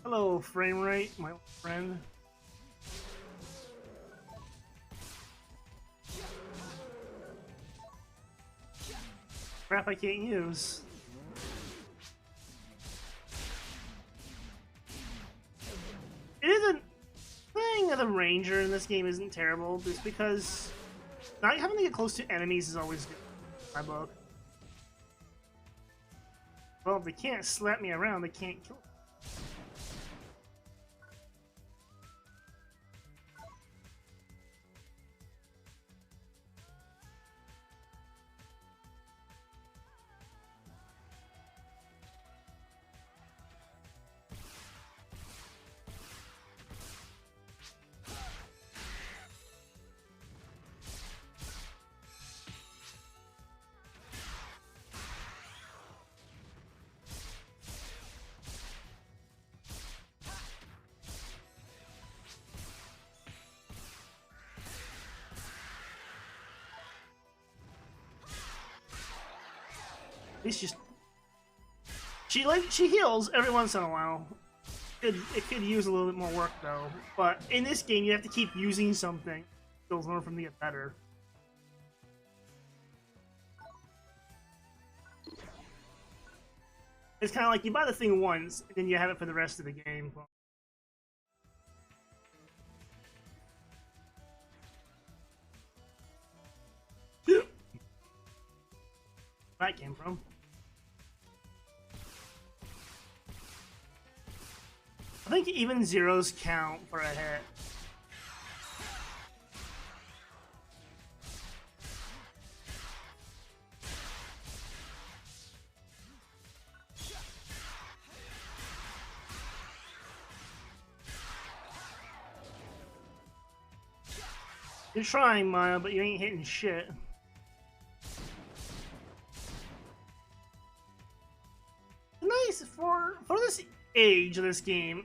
Hello, frame rate, my old friend. Crap I can't use. It isn't. Playing the ranger in this game isn't terrible, just because not having to get close to enemies is always good. In my book. Well, if they can't slap me around, they can't kill me. It's just she heals every once in a while. It could use a little bit more work though. But in this game, you have to keep using something. Skills learn from to get better. It's kind of like you buy the thing once, and then you have it for the rest of the game. Where that came from. I think even zeros count for a hit. You're trying, Maya, but you ain't hitting shit. Nice for this age of this game.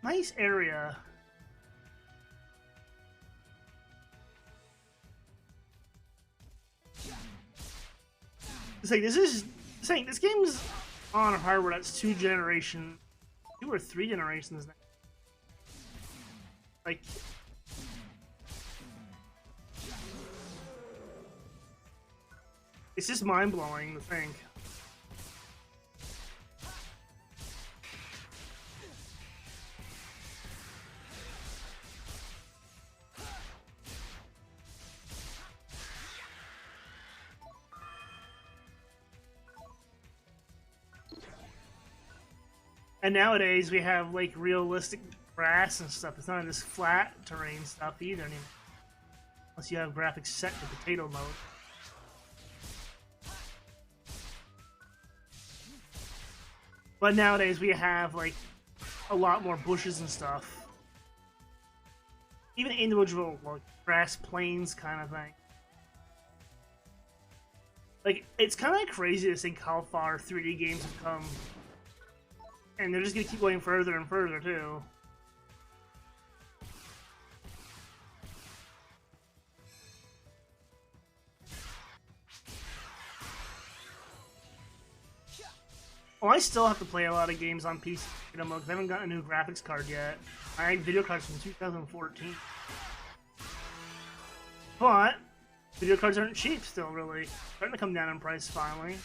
Nice area. It's like this game's on hardware that's 2 or 3 generations now. Like. It's just mind-blowing to think. And nowadays we have like realistic grass and stuff. It's not this flat terrain stuff either anymore. Unless you have graphics set to potato mode. But nowadays we have like a lot more bushes and stuff. Even individual like grass plains kind of thing. Like it's kind of crazy to think how far 3D games have come. And they're just gonna keep going further and further too. Well, I still have to play a lot of games on PC because I haven't gotten a new graphics card yet. I had video cards from 2014. But video cards aren't cheap still, really. Starting to come down in price finally.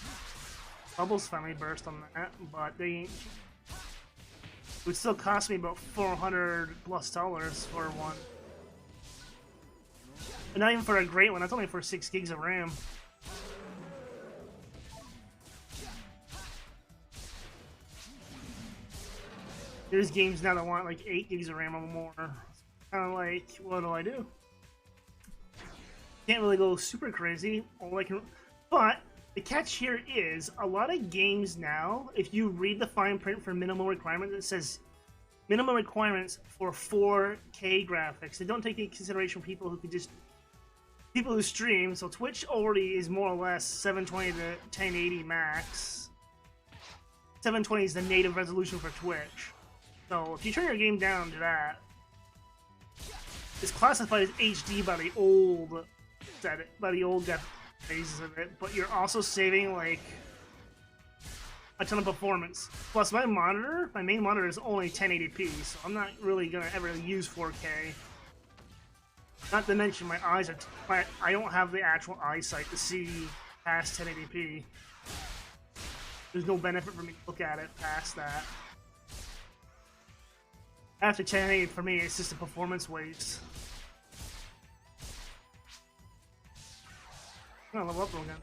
Bubbles finally burst on that, but they ain't cheap. It would still cost me about $400+ for one. And not even for a great one, that's only for 6 gigs of RAM. There's games now that want like 8 gigs of RAM or more. Kind of like, what do I do? Can't really go super crazy. All I can, but the catch here is a lot of games now. If you read the fine print for minimal requirements, it says minimum requirements for 4K graphics. They don't take into consideration people who stream. So Twitch already is more or less 720 to 1080 max. 720 is the native resolution for Twitch. So if you turn your game down to that, it's classified as HD by the old depth phases of it, but you're also saving like a ton of performance. Plus my main monitor is only 1080p, so I'm not really gonna ever use 4K. Not to mention my eyes are I don't have the actual eyesight to see past 1080p. There's no benefit for me to look at it past that. After 1080 for me, it's just a performance waste. I'm gonna level up again.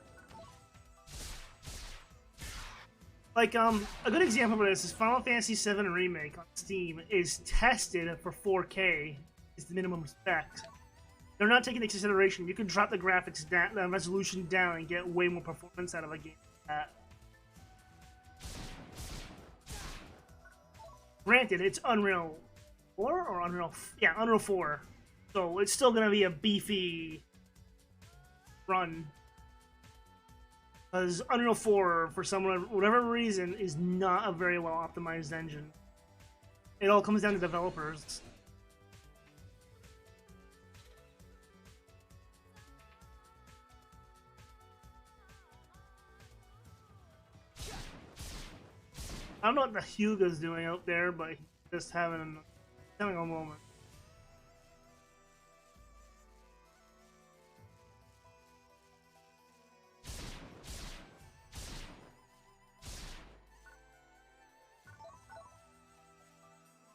Like, a good example of this is Final Fantasy VII Remake on Steam is tested for 4K, is the minimum spec. They're not taking into consideration, you can drop the graphics down, the resolution down, and get way more performance out of a game like that. Granted, it's Unreal 4 or Unreal... Yeah, Unreal 4. So it's still gonna be a beefy run. Because Unreal 4, for whatever reason, is not a very well optimized engine. It all comes down to developers. don't know what the Hyuga's doing out there, but he's just having a moment.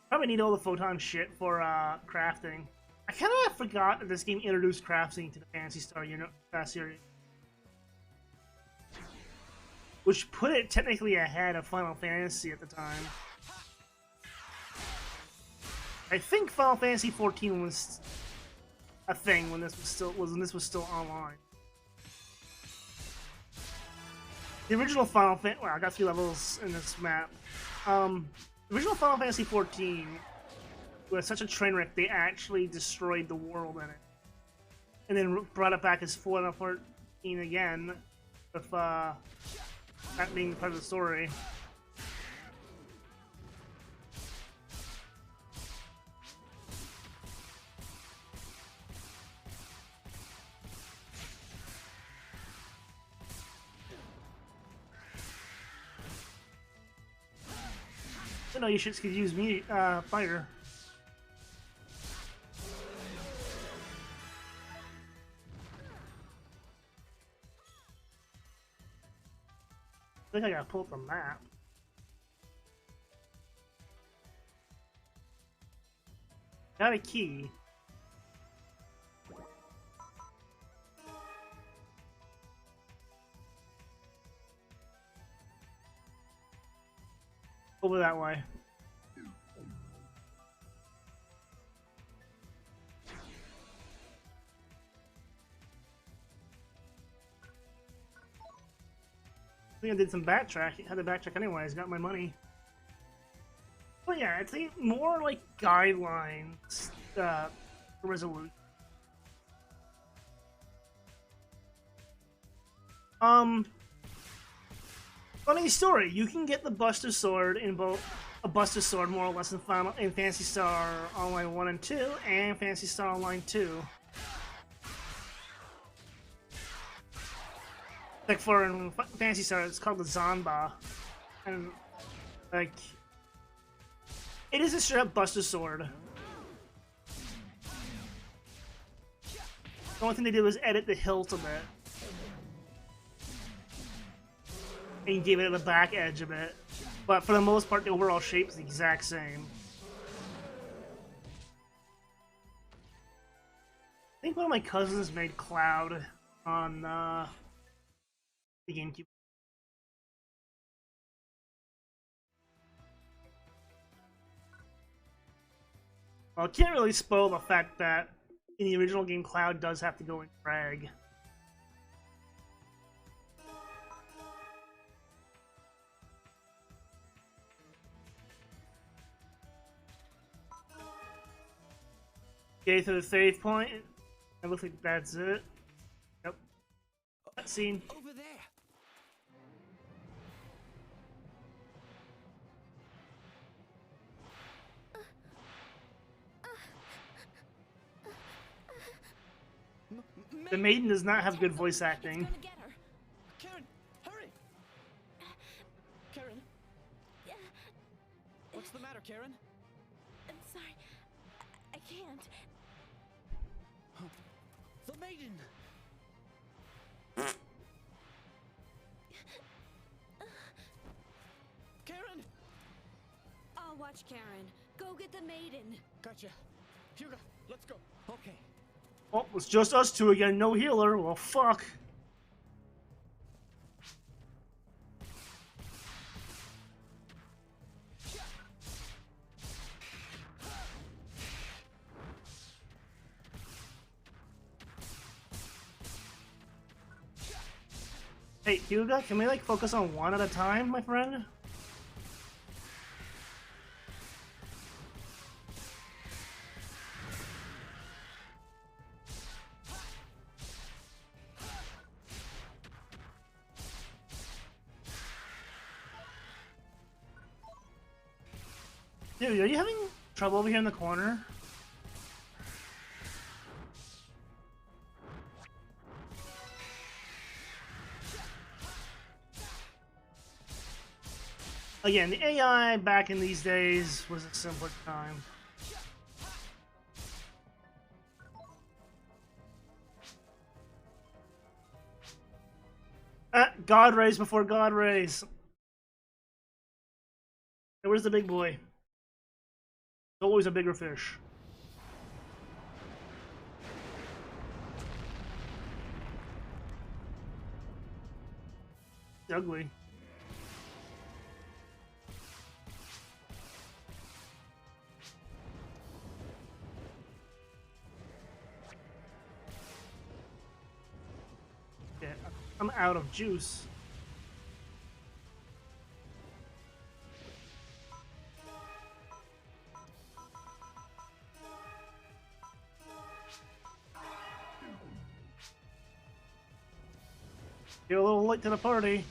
Probably need all the photon shit for crafting. I kind of forgot that this game introduced crafting to the Phantasy Star series, which put it technically ahead of Final Fantasy at the time. I think Final Fantasy 14 was a thing when this was still online. The original Final Fantasy. Wow, I got 3 levels in this map. The original Final Fantasy 14 was such a train wreck they actually destroyed the world in it, and then brought it back as Final 14 again, with that being part of the story. I know you shits could use me, fire. I think I gotta pull up the map. Got a key. Over that way. I think I did some backtrack. Had to backtrack anyways. Got my money. But yeah, I think more like guidelines for resolution. Funny story. You can get the Buster Sword in both a Buster Sword more or less in Phantasy Star Online 1 and 2 and Phantasy Star Online 2. Like for in Phantasy Star, it's called the Zanba, and like it is a straight up Buster Sword. The only thing they did was edit the hilt a bit and give it the back edge a bit, but for the most part, the overall shape is the exact same. I think one of my cousins made Cloud on the GameCube. Well, I can't really spoil the fact that in the original game, Cloud does have to go in drag. Okay, to the save point. It looks like that's it. Yep. That scene. Over there. The maiden does not have good voice acting. Gonna get her. Karen, hurry! Karen? What's the matter, Karen? I'm sorry. I can't. The maiden! Karen! I'll watch Karen. Go get the maiden. Gotcha. Hugo, let's go. Okay. Oh, it's just us two again, no healer. Well, fuck. Hey, Hugo, can we, like, focus on one at a time, my friend? Dude, are you having trouble over here in the corner? Again, the AI back in these days was a simpler time. God rays before God rays. Hey, where's the big boy? There's always a bigger fish. It's ugly. Yeah, I'm out of juice. You're a little late to the party.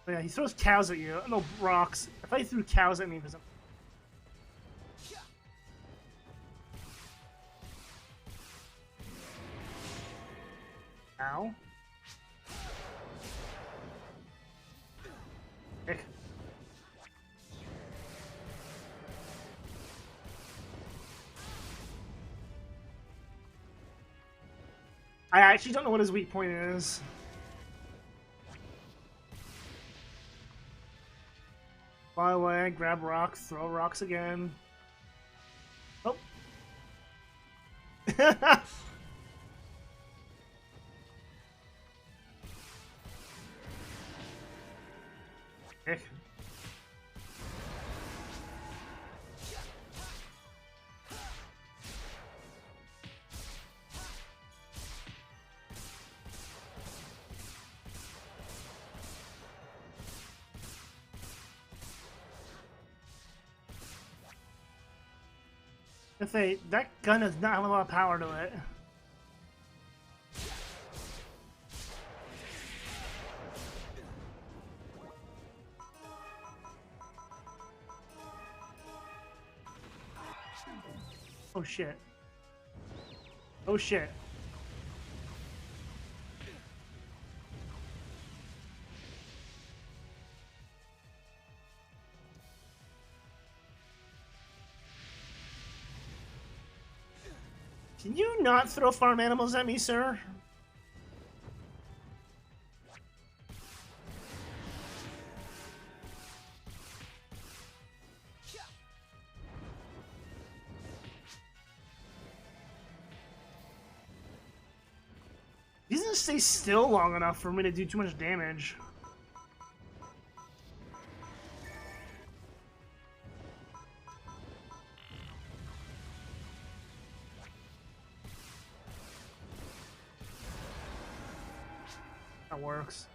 Oh, yeah, he throws cows at you. No, rocks. If I threw cows at me, it doesn't. Ow. Heck. I actually don't know what his weak point is. Fly away, grab rocks, throw rocks again. Oh. Heck. That gun does not have a lot of power to it. Oh shit. Oh shit. Can you not throw farm animals at me, sir? He doesn't stay still long enough for me to do too much damage. That works.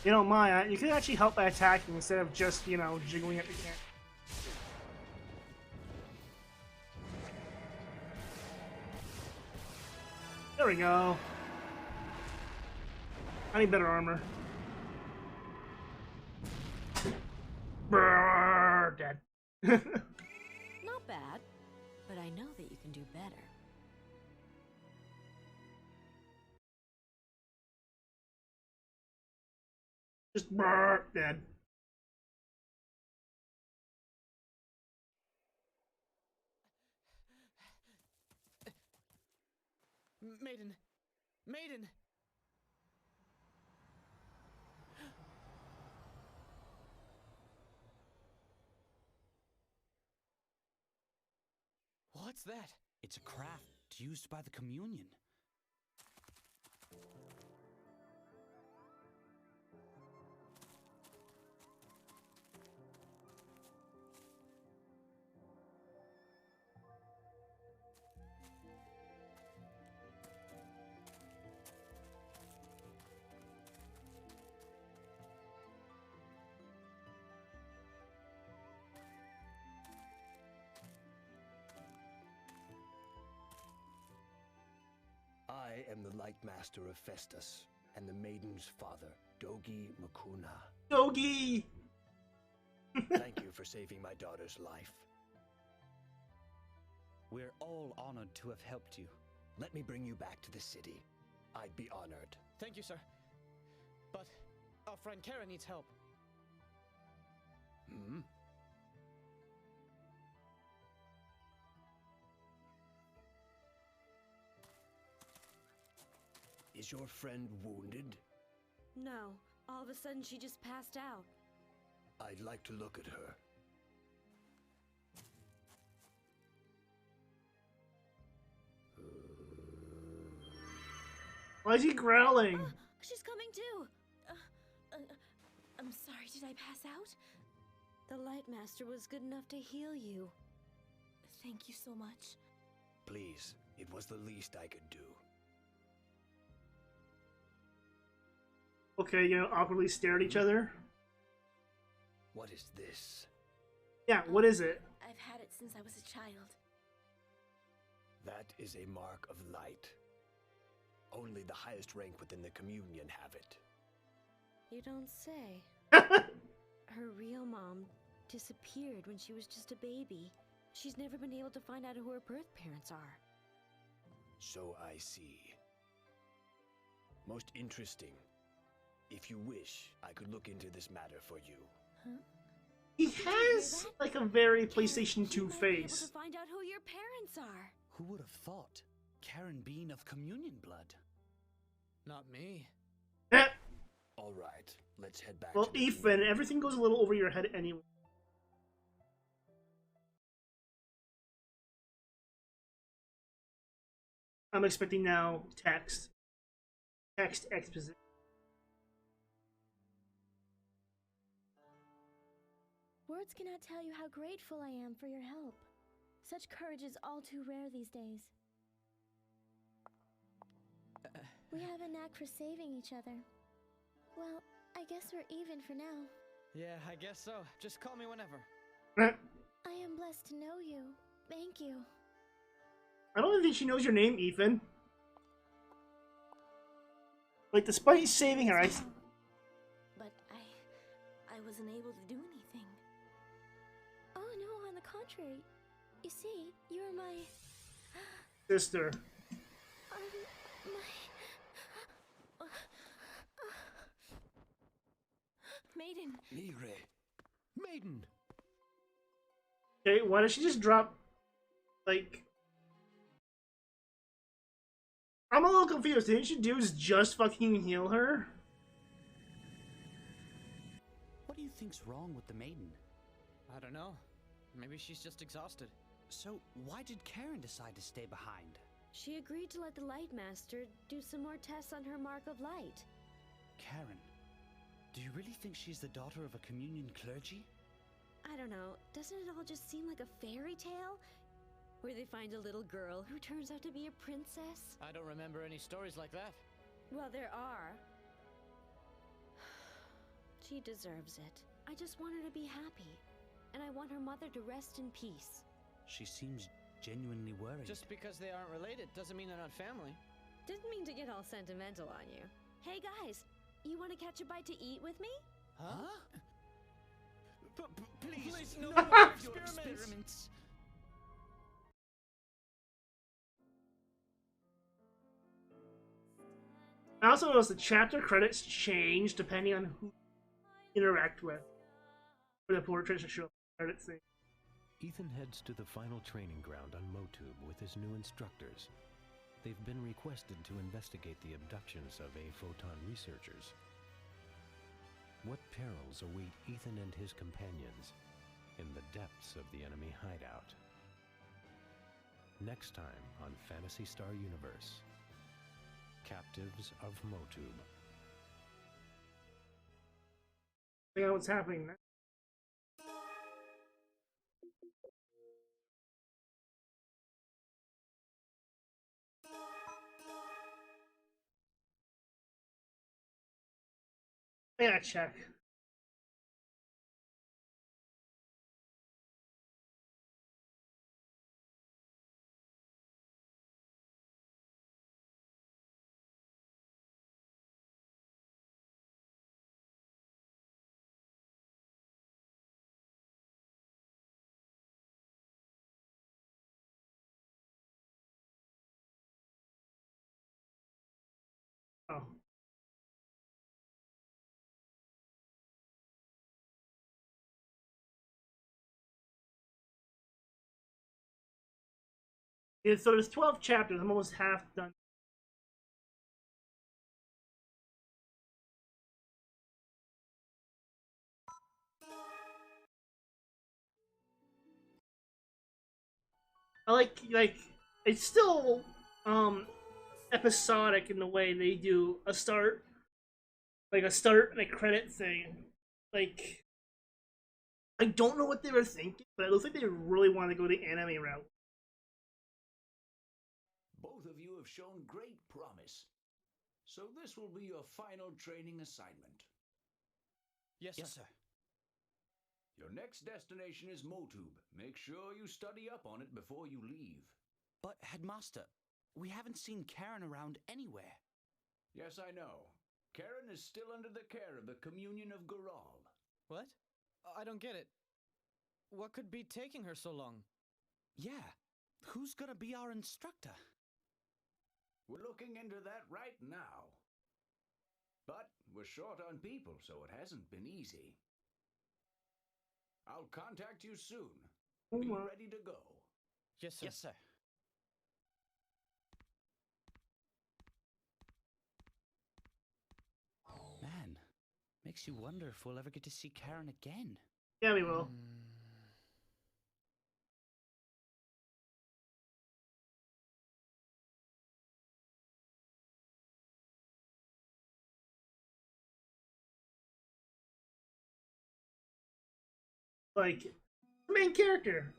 You don't mind. You could actually help by attacking instead of just, you know, jiggling at the camp. There we go. I need better armor. Brrr, dead. Not bad, but I know that you can do better. Just brrr, dead. Maiden! Maiden! What's that? It's a craft used by the communion. I am the Light Master of Festus, and the maiden's father, Dogi Makuna. Dogi! Thank you for saving my daughter's life. We're all honored to have helped you. Let me bring you back to the city. I'd be honored. Thank you, sir. But our friend Karen needs help. Hmm? Is your friend wounded? No, all of a sudden she just passed out. I'd like to look at her. Why is he growling? She's coming too. I'm sorry, did I pass out? The Lightmaster was good enough to heal you. Thank you so much. Please, it was the least I could do. Okay, you know, awkwardly stare at each other. What is this? Yeah, what is it? I've had it since I was a child. That is a mark of light. Only the highest rank within the communion have it. You don't say. Her real mom disappeared when she was just a baby. She's never been able to find out who her birth parents are. So I see. Most interesting. If you wish, I could look into this matter for you. Huh? He has like a very PlayStation 2 You might be able face. to find out who your parents are. Who would have thought? Karen being of communion blood. Not me. Eh. All right, let's head back. Well, to the Ethan, everything goes a little over your head anyway. I'm expecting now text. Text exposition. Words cannot tell you how grateful I am for your help. Such courage is all too rare these days. We have a knack for saving each other. Well, I guess we're even for now. Yeah, I guess so. Just call me whenever. I am blessed to know you. Thank you. I don't think she knows your name, Ethan. Like, despite saving her, But I wasn't able to do anything. Oh no, on the contrary. You see, you're my... sister. Maiden. Mire. Maiden! Okay, why does she just drop, like... I'm a little confused. Didn't she do is just fucking heal her? What do you think's wrong with the maiden? I don't know. Maybe she's just exhausted. So, why did Karen decide to stay behind? She agreed to let the Lightmaster do some more tests on her mark of light. Karen, do you really think she's the daughter of a communion clergy? I don't know, doesn't it all just seem like a fairy tale? Where they find a little girl who turns out to be a princess? I don't remember any stories like that. Well, there are. She deserves it. I just want her to be happy. And I want her mother to rest in peace. She seems genuinely worried. Just because they aren't related doesn't mean they're not family. Didn't mean to get all sentimental on you. Hey guys, you want to catch a bite to eat with me? Huh? Please, no no more more experiments. I also noticed the chapter credits change depending on who you interact with. For the portraits to show up credit thing. Ethan heads to the final training ground on Motub with his new instructors. They've been requested to investigate the abductions of A-Photon researchers. What perils await Ethan and his companions in the depths of the enemy hideout? Next time on Phantasy Star Universe, Captives of Motub. Figure out what's happening now. I gotta check. Oh. Yeah, so there's 12 chapters. I'm almost half done. I like it's still episodic in the way they do a start, like a start and a credit thing. Like I don't know what they were thinking, but it looks like they really want to go the anime route. Both of you have shown great promise. So this will be your final training assignment. Yes, sir. Your next destination is Motub. Make sure you study up on it before you leave. But, Headmaster, we haven't seen Karen around anywhere. Yes, I know. Karen is still under the care of the Communion of Goral. What? I don't get it. What could be taking her so long? Yeah. Who's gonna be our instructor? We're looking into that right now. But we're short on people, so it hasn't been easy. I'll contact you soon. Be ready to go. Yes, sir. Yes, sir. Man, makes you wonder if we'll ever get to see Karen again. Yeah, we will. Like, main character.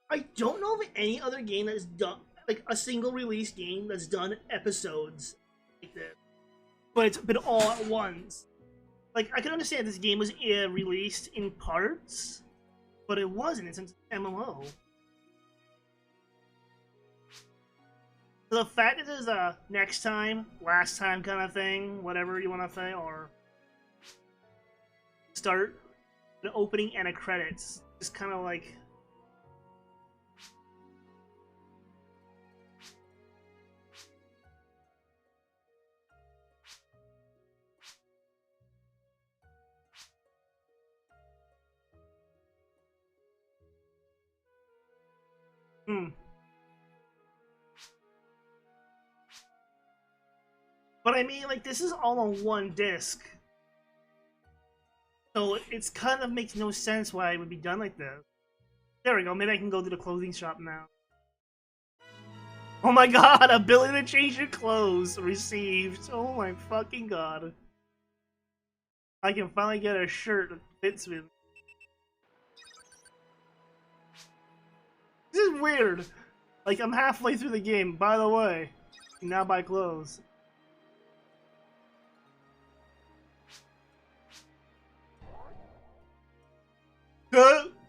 I don't know of any other game that's done, like a single release game that's done episodes like this, but it's been all at once. Like, I can understand this game was released in parts, but it wasn't. It's an MMO. So the fact that there's a next time, last time kind of thing, whatever you want to say, or start, an opening and a credits, just kind of like. But I mean, like, this is all on one disc. So it's kind of makes no sense why it would be done like this. There we go. Maybe I can go to the clothing shop now. Oh my god, ability to change your clothes received. Oh my fucking god. I can finally get a shirt that fits me. This is weird. Like, I'm halfway through the game, by the way. You now buy clothes.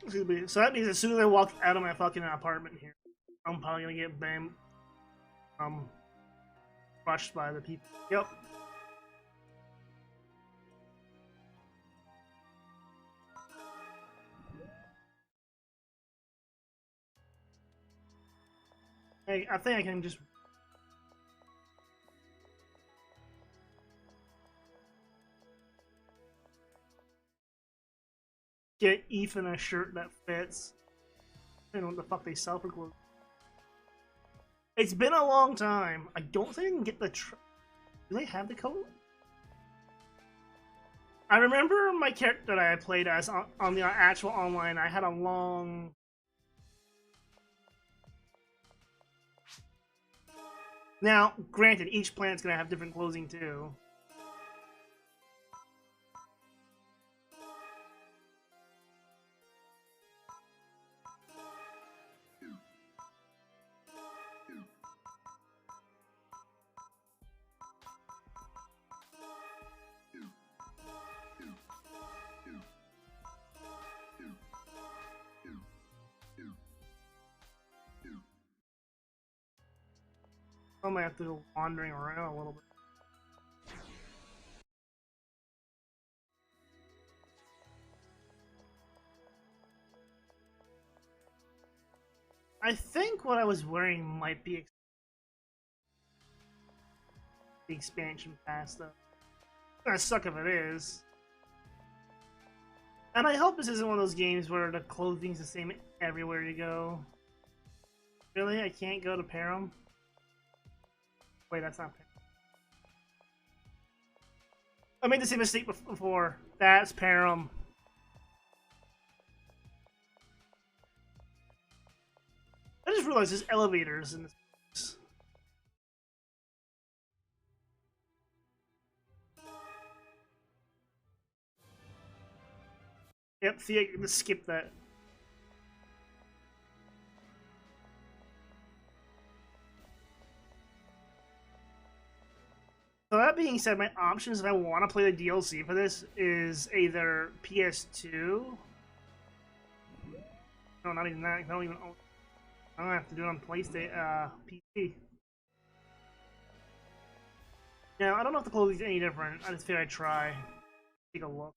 Excuse me. So that means as soon as I walk out of my fucking apartment here, I'm probably gonna get crushed by the people. Yep. Hey, I think I can just. Get Ethan a shirt that fits. I don't know what the fuck they sell for clothes. It's been a long time. I don't think I can get the. Do they have the coat? I remember my character that I played as on the actual online. I had a long. Now, granted, each planet's gonna have different clothing too. I might have to go wandering around a little bit. I think what I was wearing might be the expansion pass, though. It's gonna suck if it is. And I hope this isn't one of those games where the clothing's the same everywhere you go. Really? I can't go to Param? Wait, that's not Param. I made the same mistake before. That's Param. I just realized there's elevators in this. Yep, see, I can skip that. So that being said, my options if I want to play the DLC for this is either PS2. No, not even that. I don't even own. I don't have to do it on PlayStation, PC. Now, I don't know if the clothing's any different. I just figured I'd try. Take a look.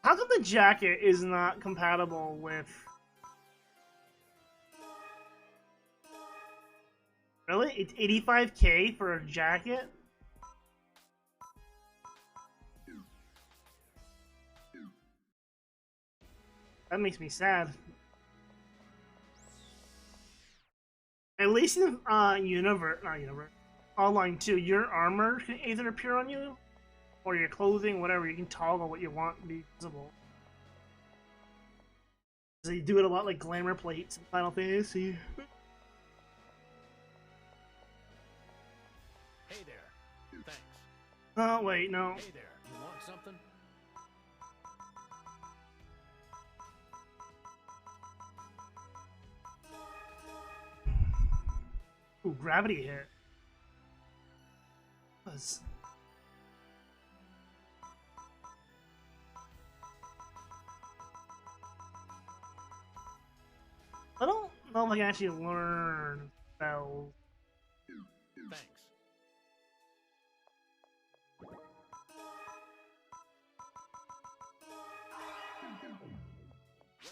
How come the jacket is not compatible with... Really? It's 85K for a jacket? That makes me sad. At least in not Universe, Online 2, your armor can either appear on you, or your clothing, whatever. You can toggle what you want to be visible. So you do it a lot like glamour plates in Final Fantasy. Hey there. Thanks. Oh, wait, no. Hey there. You want something? Ooh, gravity hit. Was. I don't know if I can actually learn spells. Thanks.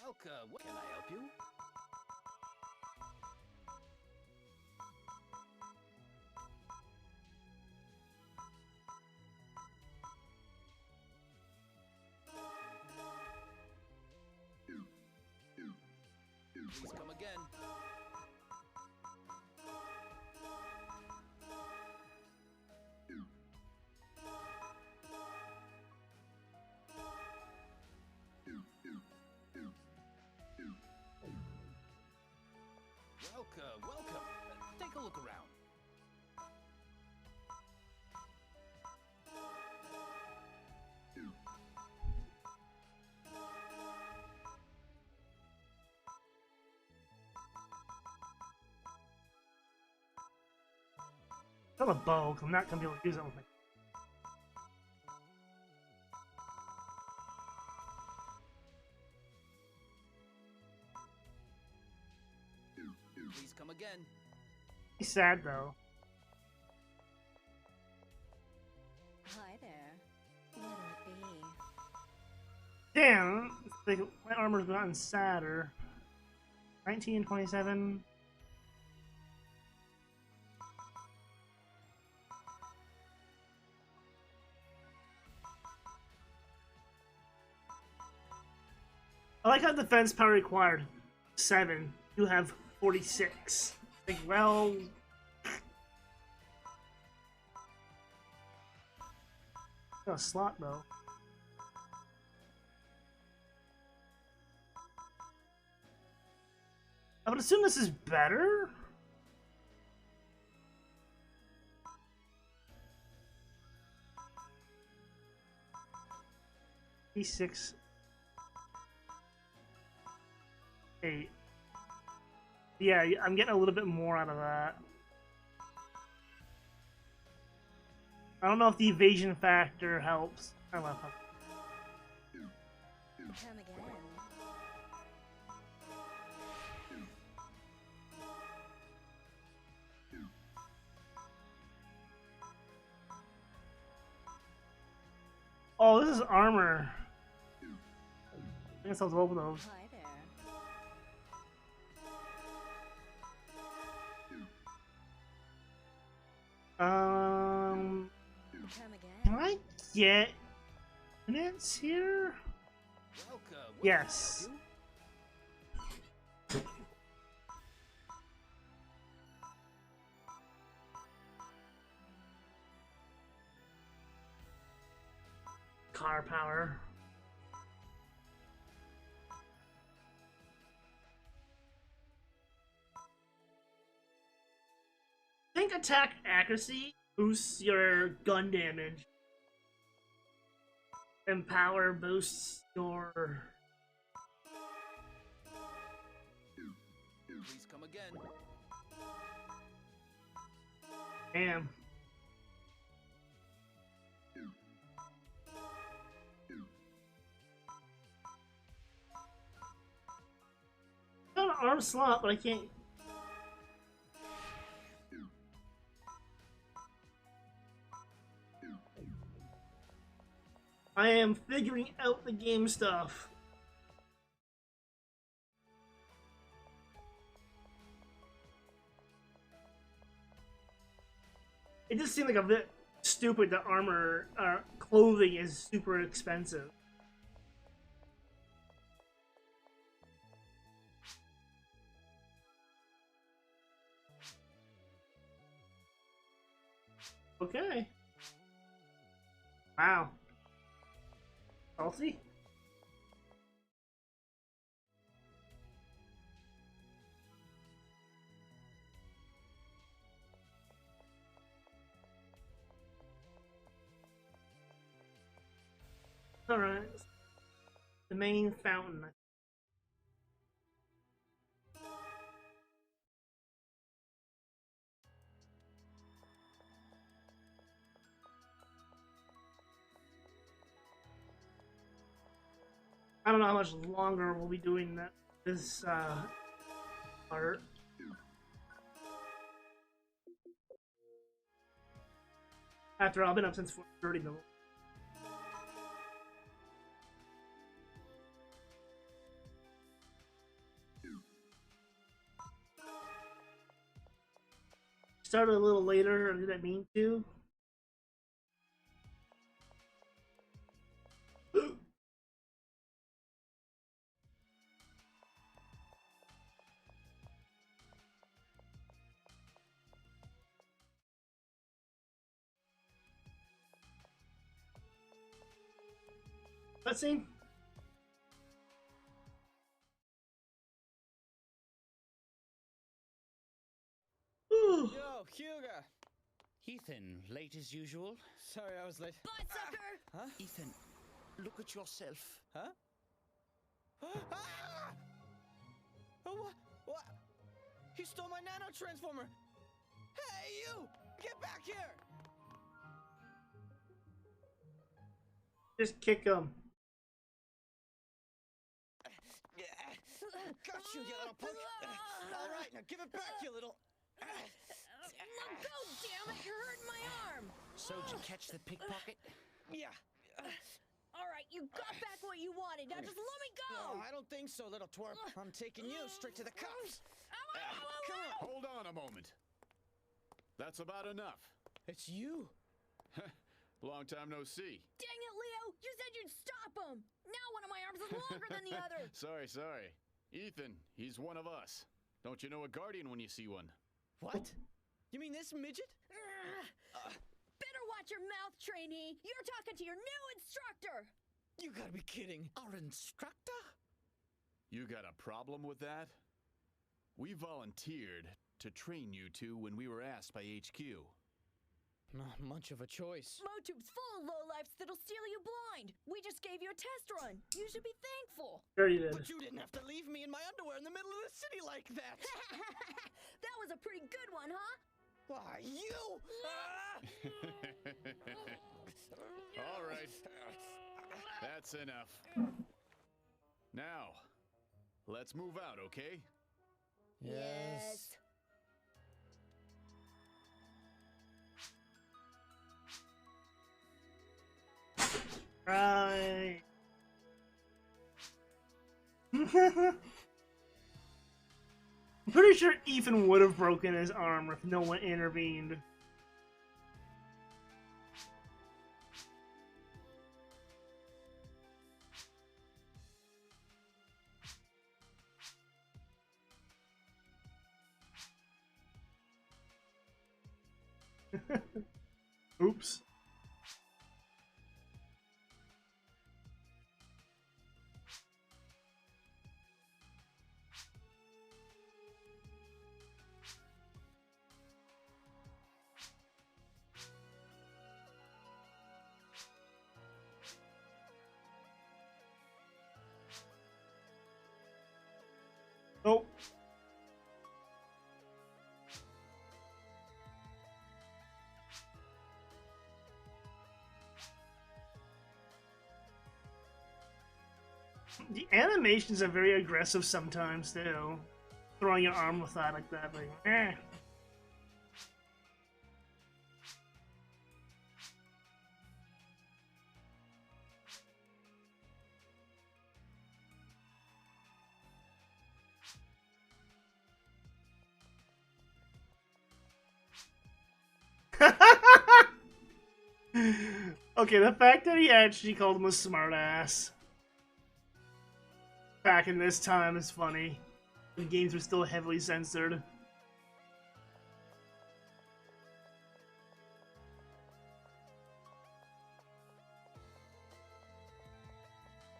Welcome. Can I help you? Please come again. Welcome. Take a look around. I have a bow, I'm not gonna be able to use it with my. Please come again. He's sad though. Hi there. What'll it be? Damn, it's like my armor's gotten sadder. 1927. I like how defense power required 7. You have 46. Like, well. Got a slot though. I would assume this is better. E6. 8. Yeah, I'm getting a little bit more out of that. I don't know if the evasion factor helps. I love it. Come again. Oh, this is armor. I guess I'll open those. Hi there. get minutes here? Welcome. Yes. Car power. I think attack accuracy boosts your gun damage. And power boosts your... Please come again. Damn. Got an arm slot, but I can't. I am figuring out the game stuff. It just seemed like a bit stupid that armor, clothing is super expensive. Okay. Wow. Salty? Alright. The main fountain. I don't know how much longer we'll be doing that. This part. After all, I've been up since 4:30 though. Started a little later, or did I mean to? Cutscene? Yo, Hugo! Ethan, late as usual? Sorry, I was late. Bye, sucker! Huh? Ethan, look at yourself. Huh? Ah! Oh, what? What? He stole my nano transformer! Hey, you! Get back here! Just kick him. Got you, you little punk! All right, now give it back, you little... Let go, damn it! You're hurting my arm! So did you catch the pickpocket? Yeah. Alright, you got back what you wanted. Now just let me go! No, I don't think so, little twerp. I'm taking you straight to the cops. Come on. Hold on a moment. That's about enough. It's you. Long time no see. Dang it, Leo! You said you'd stop him! Now one of my arms is longer than the other! Sorry. Ethan, he's one of us. Don't you know a guardian when you see one? What? You mean this midget? Better watch your mouth, trainee! You're talking to your new instructor! You gotta be kidding. Our instructor? You got a problem with that? We volunteered to train you two when we were asked by HQ. Not much of a choice. Motube's full of lowlifes that'll steal you blind! We just gave you a test run! You should be thankful! Sure you did. But you didn't have to leave me in my underwear in the middle of the city like that! That was a pretty good one, huh? Why, you! All right. That's enough. Now, let's move out, okay? Yes. Right. I'm pretty sure Ethan would have broken his arm if no one intervened. Oops. Oh. The animations are very aggressive sometimes too. Throwing your arm with that like that, like eh. Okay, the fact that he actually called him a smartass back in this time is funny. The games were still heavily censored.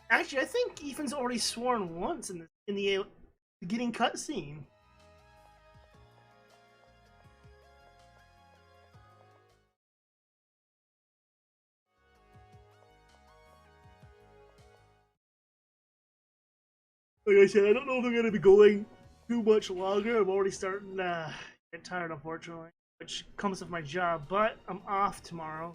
Actually, I think Ethan's already sworn once in the beginning cutscene. Like I said, I don't know if they're going to be going too much longer. I'm already starting to get tired, unfortunately, which comes with my job, but I'm off tomorrow.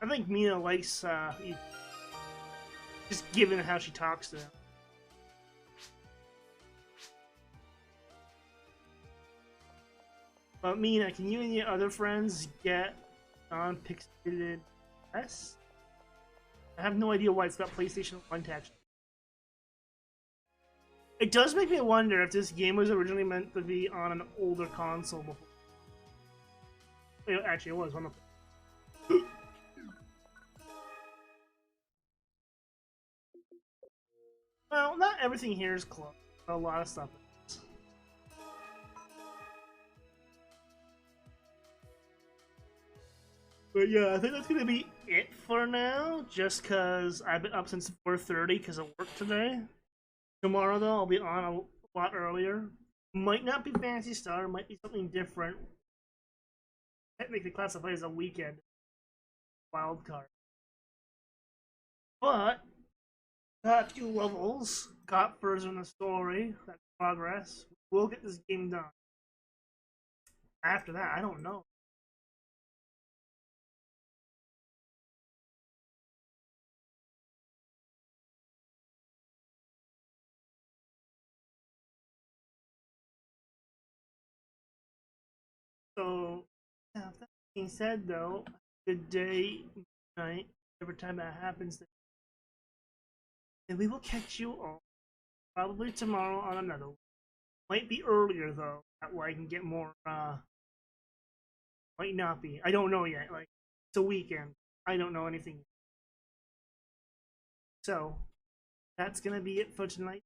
I think Mina likes, just given how she talks to him. But Mina, can you and your other friends get on Pixelated S? I have no idea why it's got PlayStation 1 attached. It does make me wonder if this game was originally meant to be on an older console before. Actually, it was on the... Well, not everything here is closed, but a lot of stuff is. But yeah, I think that's gonna be it for now, just cause I've been up since 4:30 because of work today. Tomorrow, though, I'll be on a lot earlier. Might not be Phantasy Star, might be something different. Technically classified as a weekend wild card. But got 2 levels, got further in the story, that's progress. We'll get this game done. After that, I don't know. So, yeah, that being said, though, good day, night, every time that happens. And we will catch you all probably tomorrow on another one. Might be earlier, though. That way I can get more, might not be. I don't know yet. Like, it's a weekend. I don't know anything. So, that's gonna be it for tonight.